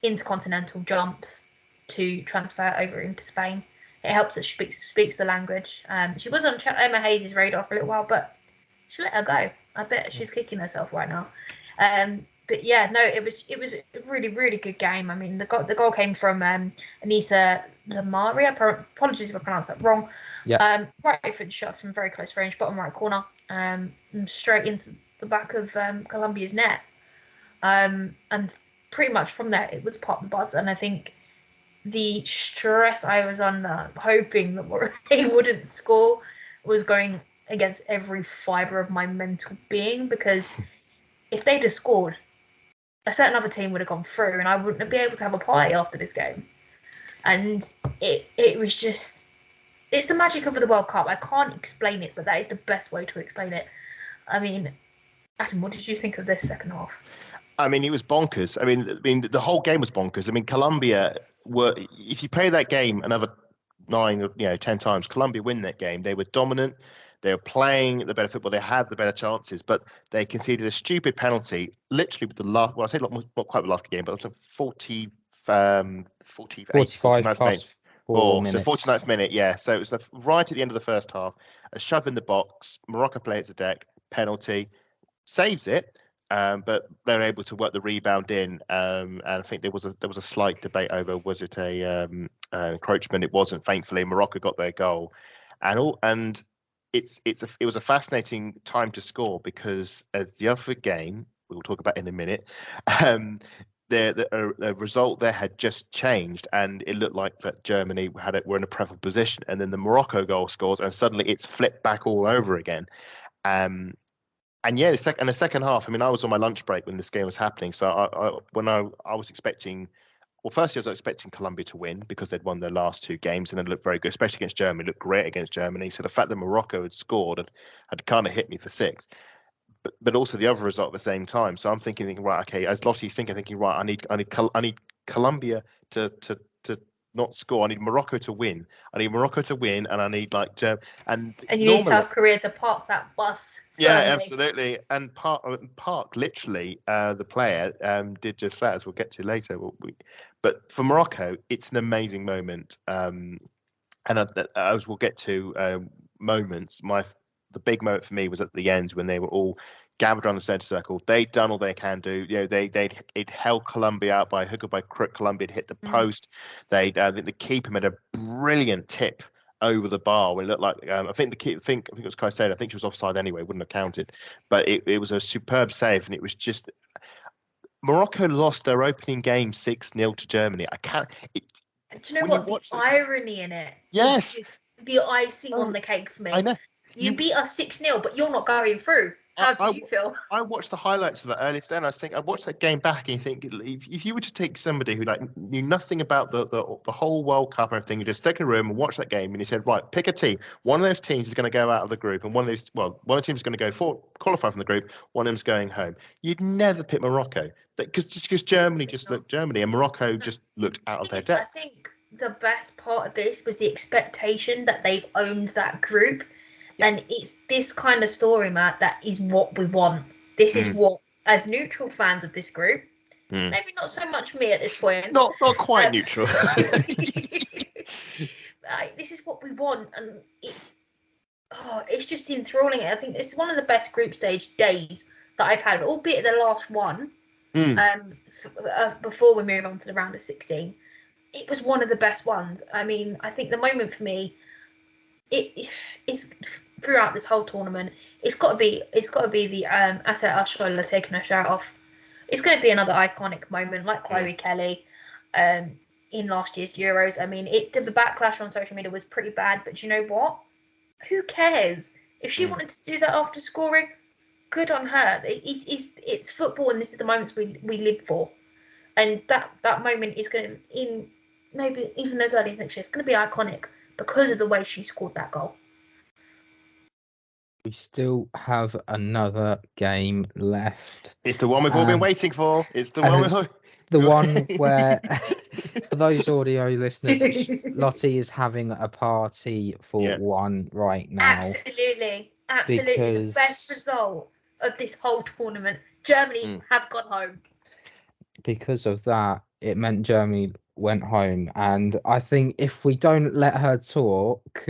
intercontinental jumps to transfer over into Spain. It helps that she speaks the language. She was on Emma Hayes' radar for a little while, but she let her go. I bet she's kicking herself right now. But yeah, no, it was a really, really good game. I mean, the goal came from Anissa Lamari. Apologies if I pronounced that wrong. Yeah. Right foot shot from very close range, bottom right corner, and straight into the back of Colombia's net. And pretty much from there, it was pop the buzz. And I think the stress I was under, hoping that they wouldn't score, was going against every fibre of my mental being, because if they'd have scored, a certain other team would have gone through and I wouldn't be able to have a party after this game. And it was just, it's the magic of the World Cup. I can't explain it, but that is the best way to explain it. I mean, Adam, what did you think of this second half? I mean, it was bonkers. I mean, the whole game was bonkers. I mean, Colombia were, if you play that game another 9 or 10 times, Colombia win that game. They were dominant. They were playing the better football. They had the better chances, but they conceded a stupid penalty. Literally, with the last, well, I say not quite the last game, but it was 45 plus 4 minutes. So 49th minute, yeah. So it was right at the end of the first half. A shove in the box. Morocco plays the deck. Penalty. Saves it. But they're able to work the rebound in, and I think there was a slight debate over, was it a encroachment? It wasn't. Thankfully, Morocco got their goal, and it was a fascinating time to score, because as the other game we will talk about in a minute, the result there had just changed, and it looked like that Germany were in a preferable position, and then the Morocco goal scores, and suddenly it's flipped back all over again. And yeah, the second half, I mean, I was on my lunch break when this game was happening. So I was expecting, well, firstly, I was expecting Colombia to win because they'd won their last 2 games and it looked very good, especially against Germany. It looked great against Germany. So the fact that Morocco had scored had kind of hit me for 6. But also the other result at the same time. So I'm thinking, right, okay, as Lottie's thinking, right, I need Colombia to not score. I need Morocco to win. And I need and you need South Korea to park that bus. Yeah, absolutely. And Park literally, the player, did just that, as we'll get to later. But for Morocco, it's an amazing moment. And as we'll get to moments, the big moment for me was at the end when they were all gathered around the centre circle. They'd done all they can do. They'd held Colombia out by hook or by crook. Colombia had hit the post. I think the keeper made a brilliant tip over the bar. It looked like I think it was Caicedo. I think she was offside anyway. Wouldn't have counted. But it was a superb save, and it was just Morocco lost their opening game 6-0 to Germany. I can't. Do you know what? The irony in it? Yes. Is the icing on the cake for me. I know. You beat us 6-0, but you're not going through. How do you feel? I watched the highlights of that earlier today, and I watched that game back, and you think, if you were to take somebody who knew nothing about the whole World Cup and everything, you just stick in a room and watch that game, and you said, right, pick a team. One of those teams is going to go out of the group, and one of the teams is going to go qualify from the group. One of them's going home. You'd never pick Morocco, because Germany just looked Germany, and Morocco just looked out of their depth. I think the best part of this was the expectation that they've owned that group. And it's this kind of story, Matt, that is what we want. This is what, as neutral fans of this group, maybe not so much me at this point. Not quite neutral. This is what we want, and it's just enthralling. I think it's one of the best group stage days that I've had, albeit the last one. Before we move on to the round of 16, it was one of the best ones. I mean, I think the moment for me, it's throughout this whole tournament, it's got to be the Asset Ashola taking her shirt off. It's going to be another iconic moment, like Chloe Kelly in last year's Euros. I mean, the backlash on social media was pretty bad, but you know what? Who cares? If she wanted to do that after scoring, good on her. It's football, and this is the moments we live for. And that moment is going to, in maybe even as early as next year, it's going to be iconic because of the way she scored that goal. We still have another game left. It's the one we've all been waiting for. It's the one The one where, for those audio listeners, Lottie is having a party for one right now. Absolutely. The best result of this whole tournament. Germany have gone home. Because of that, it meant Germany went home. And I think if we don't let her talk,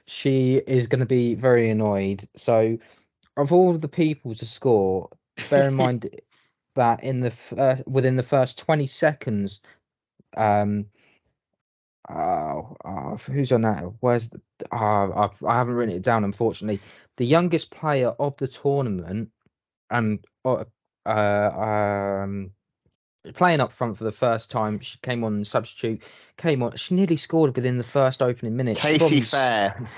she is going to be very annoyed. So, of all the people to score, bear in mind that within the first 20 seconds, who's on that? I haven't written it down, unfortunately. The youngest player of the tournament, and playing up front for the first time, she came on substitute. She nearly scored within the first opening minute. Casey Fair.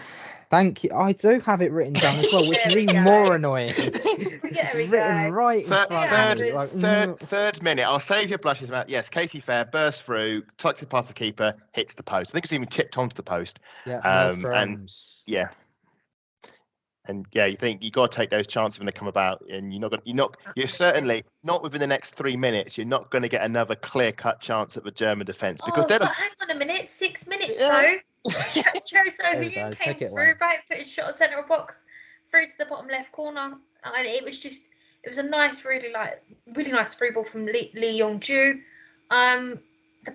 Thank you. I do have it written down as well, which is even more annoying. Written right in front of me. Third minute. I'll save your blushes, Matt. Yes, Casey Fair bursts through, tucks it past the keeper, hits the post. I think it's even tipped onto the post. Yeah, you think you got to take those chances when they come about, and you're certainly not within the next 3 minutes. You're not going to get another clear-cut chance at the German defence because hang on a minute, 6 minutes though. Cheriso came through, right footed shot at centre of box, through to the bottom left corner, and it was a nice, really nice through ball from Lee Yong-ju. The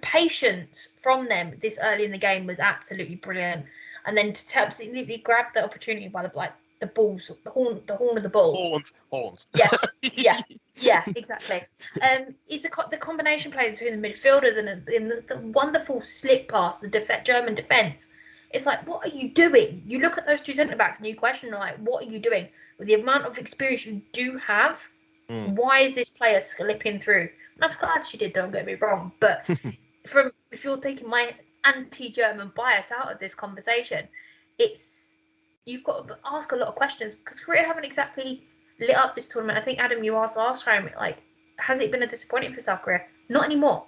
patience from them this early in the game was absolutely brilliant, and then to absolutely grab the opportunity by the balls, the horn of the ball. Horns. Yeah, exactly. It's the combination play between the midfielders and the wonderful slip pass, the German defence. It's like, what are you doing? You look at those two centre backs and you question, like, what are you doing with the amount of experience you do have? Why is this player slipping through? And I'm glad she did. Don't get me wrong, but if you're taking my anti-German bias out of this conversation, you've got to ask a lot of questions because Korea haven't exactly lit up this tournament. I think, Adam, you asked last time, like, has it been a disappointment for South Korea? Not anymore.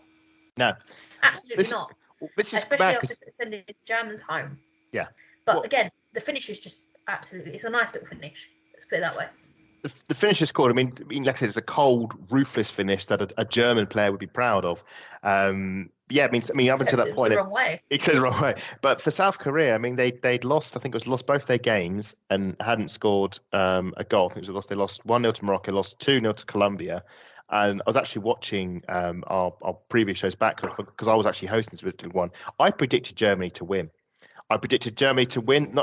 No. Absolutely not. This is especially after sending the Germans home. Yeah. But again, the finish is just absolutely, it's a nice little finish. Let's put it that way. The finish is called, like I said, it's a cold, ruthless finish that a German player would be proud of. Up until that point, it said the wrong way. But for South Korea, they'd lost. I think it was lost both their games and hadn't scored a goal. I think they lost 1-0 to Morocco, lost 2-0 to Colombia. And I was actually watching our previous shows back because I was actually hosting this particular one. I predicted Germany to win. I predicted Germany to win.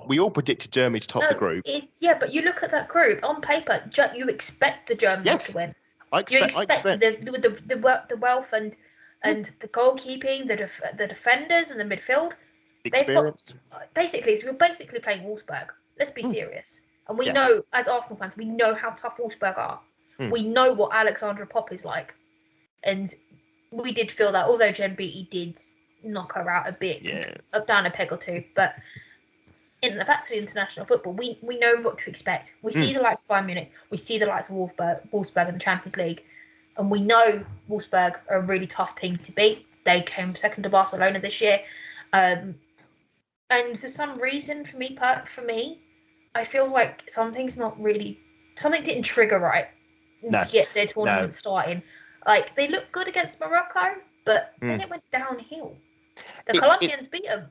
We all predicted Germany to top the group. But you look at that group on paper. You expect the Germans to win. I expect the wealth and the goalkeeping, the defenders and the midfield. Experience. We're basically playing Wolfsburg. Let's be serious. And we know, as Arsenal fans, we know how tough Wolfsburg are. We know what Alexandra Pop is like, and we did feel that. Although Jen Beattie did knock her out a bit, down a peg or two, but back to the international football, we know what to expect. We see the likes of Bayern Munich, we see the likes of Wolfsburg in the Champions League, and we know Wolfsburg are a really tough team to beat. They came second to Barcelona this year, and for some reason, for me, I feel like something didn't trigger right to get their tournament starting. Like, they looked good against Morocco, but then it went downhill. The Colombians beat them.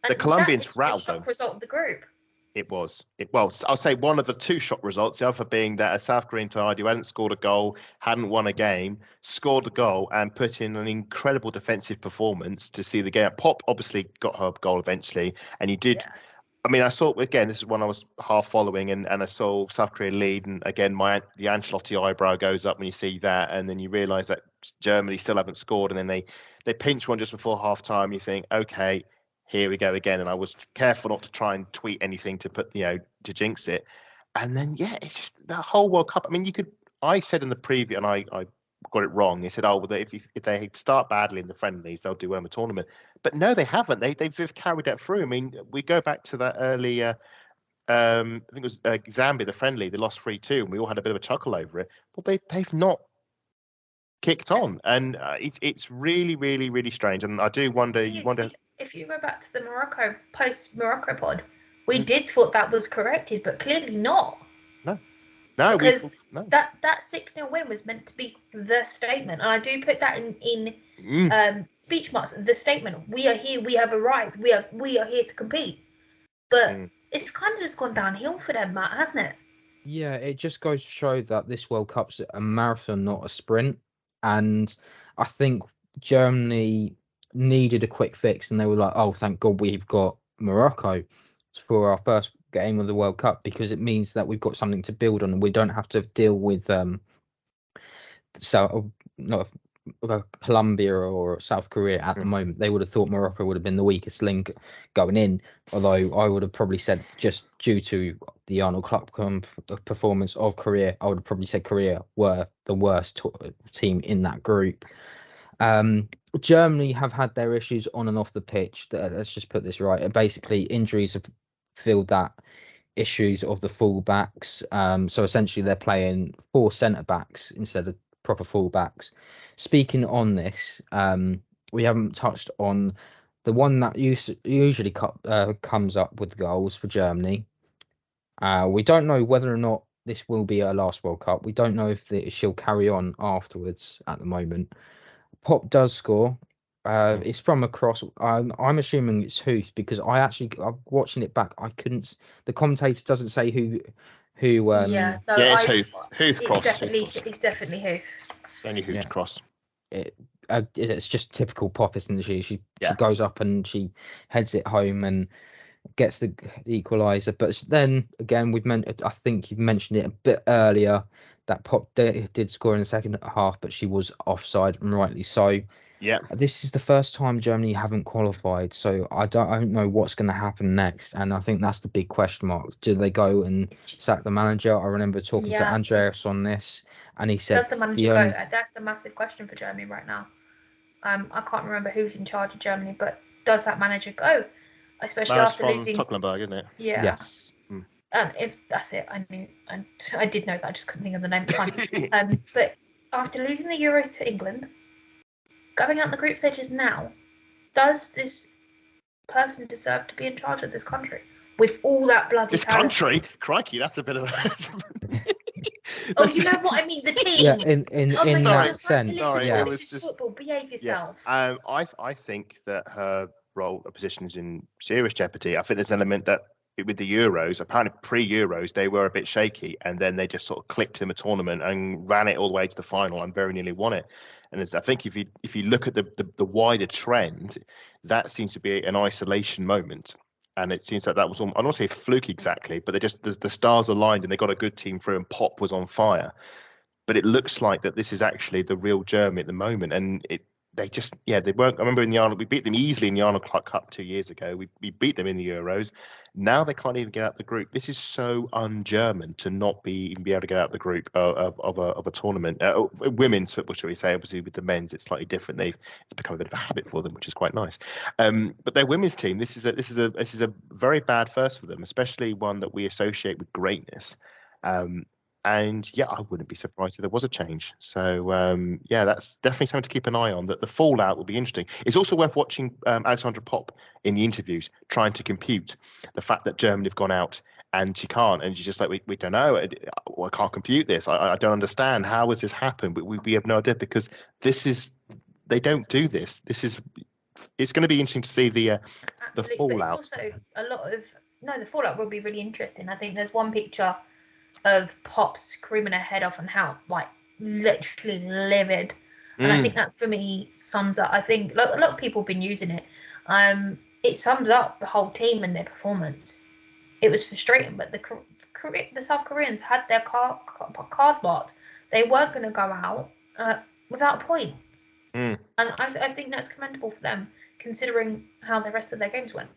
The Colombians rattled them. Result of the group. It was. I'll say one of the two shock results, the other being that a South Korean side who hadn't scored a goal, hadn't won a game, scored a goal and put in an incredible defensive performance to see the game. Pop obviously got her goal eventually, and he did. Yeah. I saw, again, this is one I was half following, and I saw South Korea lead, and again, the Ancelotti eyebrow goes up when you see that, and then you realise that Germany still haven't scored, and then they pinch one just before half-time, you think, okay, here we go again, and I was careful not to try and tweet anything to put, to jinx it, and then, it's just the whole World Cup. I said in the preview, and I got it wrong. He said, if they start badly in the friendlies, they'll do well in the tournament. But no, they haven't. They've carried that through. We go back to that earlier. I think it was Zambia, the friendly. They lost 3-2, and we all had a bit of a chuckle over it. But they've not kicked on, and it's really, really, really strange. And I do wonder. If you go back to the post-Morocco pod, we did thought that was corrected, but clearly not. No. No, because no. that 6-0 win was meant to be the statement, and I do put that in speech marks. The statement: we are here, we have arrived, we are here to compete. But it's kind of just gone downhill for them, Matt, hasn't it? Yeah, it just goes to show that this World Cup's a marathon, not a sprint. And I think Germany needed a quick fix, and they were like, "Oh, thank God we've got Morocco for our first game of the World Cup, because it means that we've got something to build on, and we don't have to deal with not Colombia or South Korea at the moment." They would have thought Morocco would have been the weakest link going in, although I would have probably said, just due to the Arnold Clark performance of Korea, I would have probably said Korea were the worst team in that group. Germany have had their issues on and off the pitch. Let's just put this right. Basically, injuries have filled that issues of the fullbacks. So essentially, they're playing 4 centre backs instead of proper fullbacks. Speaking on this, we haven't touched on the one that usually comes up with goals for Germany. We don't know whether or not this will be her last World Cup. We don't know if she'll carry on afterwards at the moment. Pop does score. It's from a cross. I'm assuming it's Huth, because I'm watching it back. I couldn't. The commentator doesn't say who. Yeah, no, it's Huth. Huth cross. It's definitely Huth. Only Huth cross. It's just typical Pop, isn't she? She goes up and she heads it home and gets the equaliser. But then again, I think you've mentioned it a bit earlier, that Pop did score in the second half, but she was offside, and rightly so. Yeah. This is the first time Germany haven't qualified, so I don't know what's going to happen next, and I think that's the big question mark. Do they go and sack the manager? I remember talking to Andreas on this, and he said, "Does the manager go?" That's the massive question for Germany right now. I can't remember who's in charge of Germany, but does that manager go? Especially after losing. Tucklenberg, isn't it? Yeah. Yes. If that's it, I did know that. I just couldn't think of the name at the time. But after losing the Euros to England, going out the group stages now, does this person deserve to be in charge of this country with all that bloody talent? Country? Crikey, that's a bit of a... Oh, you know what I mean? The team. Yeah, in that sense. Sorry, yeah. it was just football. Behave yourself. Yeah. I think that her role, her position is in serious jeopardy. I think there's an element that with the Euros, apparently pre-Euros, they were a bit shaky, and then they just sort of clicked in the tournament and ran it all the way to the final and very nearly won it. And I think if you look at the wider trend, that seems to be an isolation moment. And it seems like that was, I don't want to say fluke exactly, but the stars aligned and they got a good team through, and Pop was on fire. But it looks like that this is actually the real Germany at the moment. And they weren't. I remember we beat them easily in the Arnold Clark Cup 2 years ago. We beat them in the Euros. Now they can't even get out the group. This is so un-German to not even be able to get out the group of a tournament. Women's football, shall we say? Obviously, with the men's, it's slightly different. It's become a bit of a habit for them, which is quite nice. But their women's team, this is a very bad first for them, especially one that we associate with greatness. And I wouldn't be surprised if there was a change. So that's definitely something to keep an eye on. That the fallout will be interesting. It's also worth watching Alexandra Pop in the interviews trying to compute the fact that Germany have gone out and she can't, and she's just like, we don't know. I can't compute this. I don't understand. How has this happened? We have no idea, because they don't do this. It's going to be interesting to see the fallout. But it's also the fallout will be really interesting. I think there's one picture of Pop screaming her head off and how literally livid, and I think that's, for me, sums up. I think a lot of people have been using it. It sums up the whole team and their performance. It was frustrating, but the South Koreans had their card marked. They weren't going to go out without a point, and I think that's commendable for them, considering how the rest of their games went.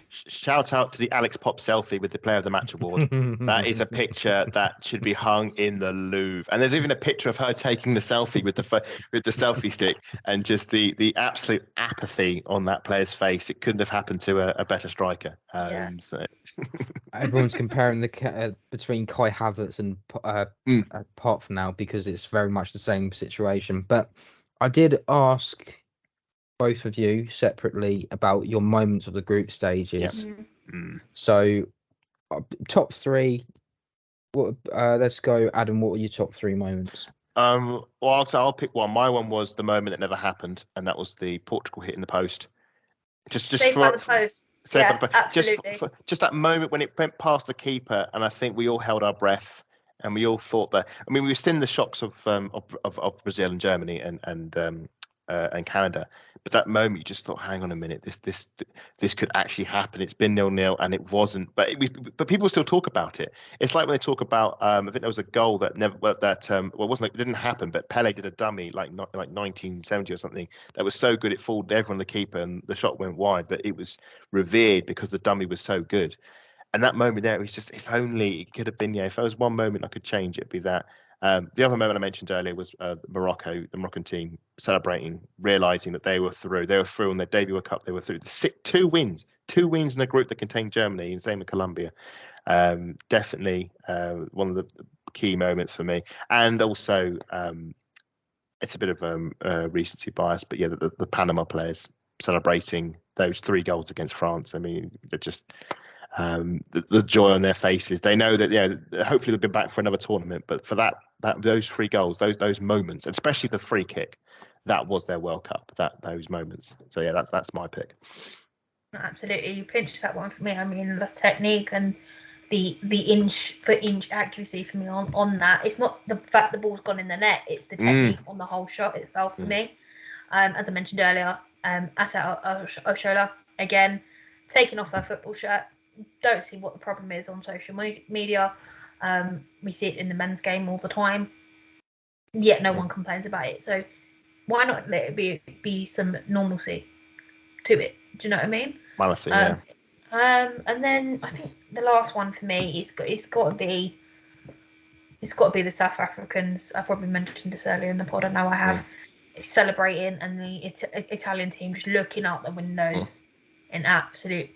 Shout out to the Alex Pop selfie with the Player of the Match award. That is a picture that should be hung in the Louvre. And there's even a picture of her taking the selfie with the selfie stick, and just the absolute apathy on that player's face. It couldn't have happened to a better striker. So. Everyone's comparing between Kai Havertz and Pop now, because it's very much the same situation. But I did ask both of you separately about your moments of the group stages. Yep. So top 3, What? Let's go, Adam. What were your top 3 moments? Well, I'll pick one. My one was the moment that never happened, and that was the Portugal hit in the post. Just Saved by the post. Saved by Yeah, the post. absolutely. Just that moment when it went past the keeper, and I think we all held our breath, and we all thought that. I mean, we've seen the shocks of Brazil and Germany and Canada, but that moment you just thought, hang on a minute, this could actually happen. It's been 0-0 and it wasn't, but people still talk about it. It's like when they talk about I think there was a goal that it didn't happen, but Pele did a dummy like 1970 or something that was so good it fooled everyone, the keeper, and the shot went wide, but it was revered because the dummy was so good. And that moment there, it was just, if only it could have been, if there was one moment I could change, it'd be that. The other moment I mentioned earlier was the Moroccan team celebrating, realizing that they were through. They were through on their debut World Cup. They were through. Two wins in a group that contained Germany and same with Colombia. Definitely one of the key moments for me. And also, it's a bit of recency bias, but yeah, the Panama players celebrating those 3 goals against France. I mean, they're just. The joy on their faces. They know that hopefully they'll be back for another tournament. But for those 3 goals, those moments, and especially the free kick, that was their World Cup. Those moments. So yeah, that's my pick. Absolutely, you pinched that one for me. I mean, the technique and the inch for inch accuracy for me on that. It's not the fact the ball's gone in the net. It's the technique on the whole shot itself for me. As I mentioned earlier, Asa Oshola again taking off her football shirt. Don't see what the problem is on social media. We see it in the men's game all the time, yet no one complains about it. So why not let it be some normalcy to it? Do you know what I mean? Normalcy, yeah. And then I think the last one for me is it's got to be the South Africans. I probably mentioned this earlier in the pod. I know I have. Celebrating and the Italian team just looking out the windows in absolute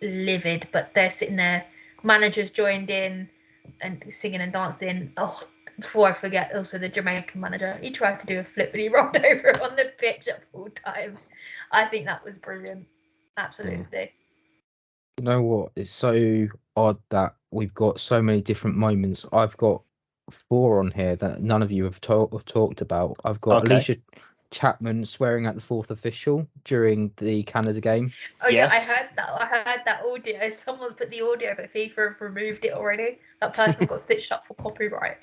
livid, but they're sitting there, managers joined in and singing and dancing. Oh, before I forget, also the Jamaican manager, he tried to do a flip but he rolled over on the pitch at full time. I think that was brilliant. Absolutely. You know what, it's so odd that we've got so many different moments. I've got 4 on here that none of you have talked about. I've got Alicia Chapman swearing at the 4th official during the Canada game. Oh yes. Yeah, I heard that audio. Someone's put the audio, but FIFA have removed it already. That person got stitched up for copyright.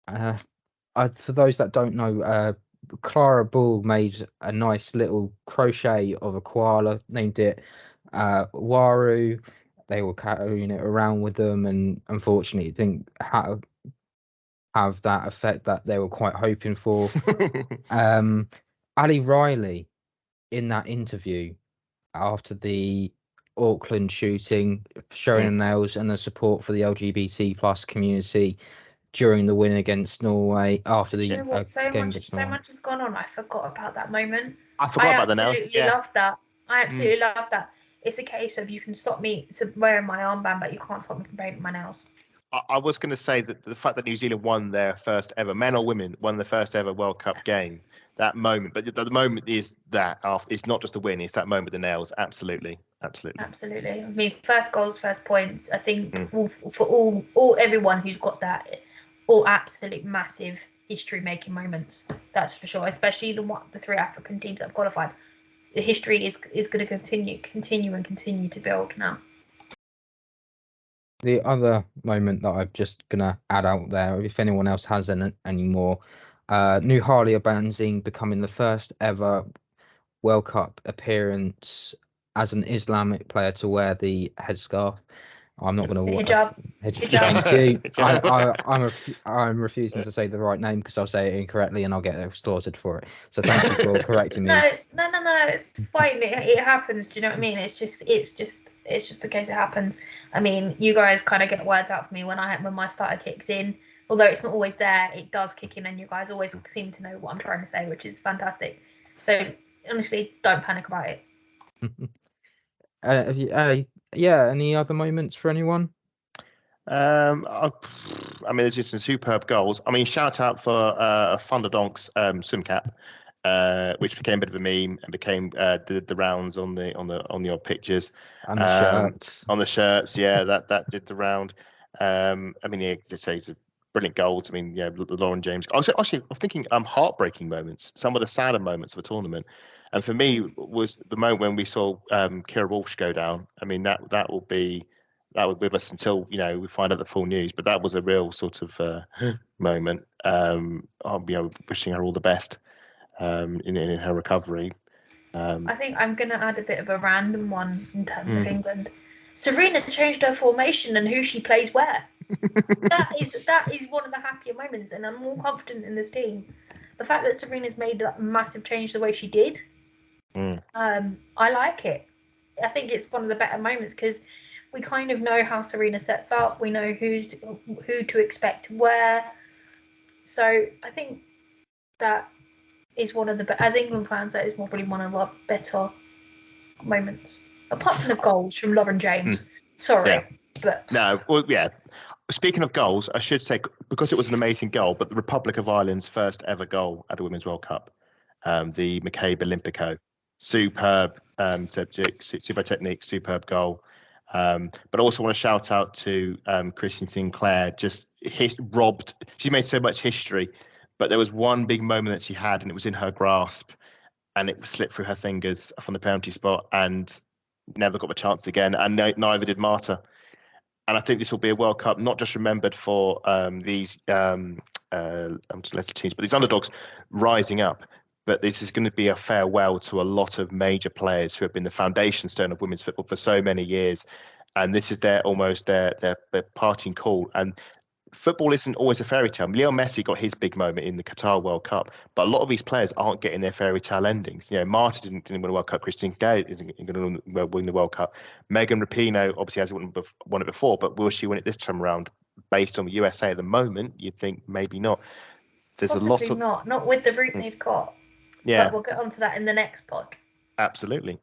For those that don't know, Clara Bull made a nice little crochet of a koala, named it Waru. They were carrying it around with them, and unfortunately it didn't have that effect that they were quite hoping for. Ali Riley, in that interview after the Auckland shooting, showing her nails and the support for the LGBT plus community during the win against Norway. After the game so much has gone on. I forgot about that moment. I forgot about the nails. I absolutely love that. I absolutely love that. It's a case of you can stop me wearing my armband, but you can't stop me from painting my nails. I was going to say that the fact that New Zealand won their first ever, men or women, won the first ever World Cup game, that moment, but the moment is that after, it's not just a win, it's that moment with the nails. Absolutely. I mean, first goals, first points. I think for everyone who's got that, all absolute massive history-making moments. That's for sure. Especially the 3 African teams that have qualified. The history is going to continue to build now. The other moment that I'm just going to add out there, if anyone else has any more, Nuhalia Banzing becoming the first ever World Cup appearance as an Islamic player to wear the headscarf. I'm not going to hijab. I'm refusing to say the right name because I'll say it incorrectly and I'll get slaughtered for it. So thank you for correcting me. No, it's fine. It happens. Do you know what I mean? It's just the case it happens. I mean, you guys kind of get words out for me when my starter kicks in. Although it's not always there, it does kick in, and you guys always seem to know what I'm trying to say, which is fantastic. So honestly, don't panic about it. Any other moments for anyone? I mean, there's just some superb goals. I mean, shout out for Thunderdonk's swim cap, which became a bit of a meme and became did the rounds on the odd pictures and the shirts. On the shirts, yeah, that did the round. I mean, they say it's a brilliant goals. I mean, Lauren James. I'm thinking heartbreaking moments, some of the sadder moments of a tournament. And for me, was the moment when we saw Kira Walsh go down. I mean, that will be with us until we find out the full news. But that was a real sort of moment. Wishing her all the best in her recovery. I think I'm going to add a bit of a random one in terms of England. Serena's changed her formation and who she plays where. that is one of the happier moments, and I'm more confident in this team. The fact that Serena's made that massive change the way she did, I like it. I think it's one of the better moments because we kind of know how Serena sets up. We know who to expect where. So I think that is one of the, as England fans, that is probably one of our better moments. Apart from the goals from Lauren James. Sorry. But no, well, yeah. Speaking of goals, I should say, because it was an amazing goal, but the Republic of Ireland's first ever goal at a Women's World Cup, the McCabe Olympico. Superb super technique, superb goal. But I also want to shout out to Christine Sinclair, just robbed. She made so much history, but there was one big moment that she had, and it was in her grasp, and it slipped through her fingers from the penalty spot, and never got the chance again, and neither did Marta. And I think this will be a World Cup not just remembered for these teams, but these underdogs rising up. But this is going to be a farewell to a lot of major players who have been the foundation stone of women's football for so many years. And this is their parting call. And football isn't always a fairy tale. Leo Messi got his big moment in the Qatar World Cup, but a lot of these players aren't getting their fairy tale endings. Marta didn't win a World Cup. Christine Gay isn't going to win the World Cup. Megan Rapinoe obviously hasn't won it before, but will she win it this time around? Based on the USA at the moment, you'd think maybe not. There's possibly a lot of not with the route they've got. Yeah, but we'll get onto that in the next pod. Absolutely.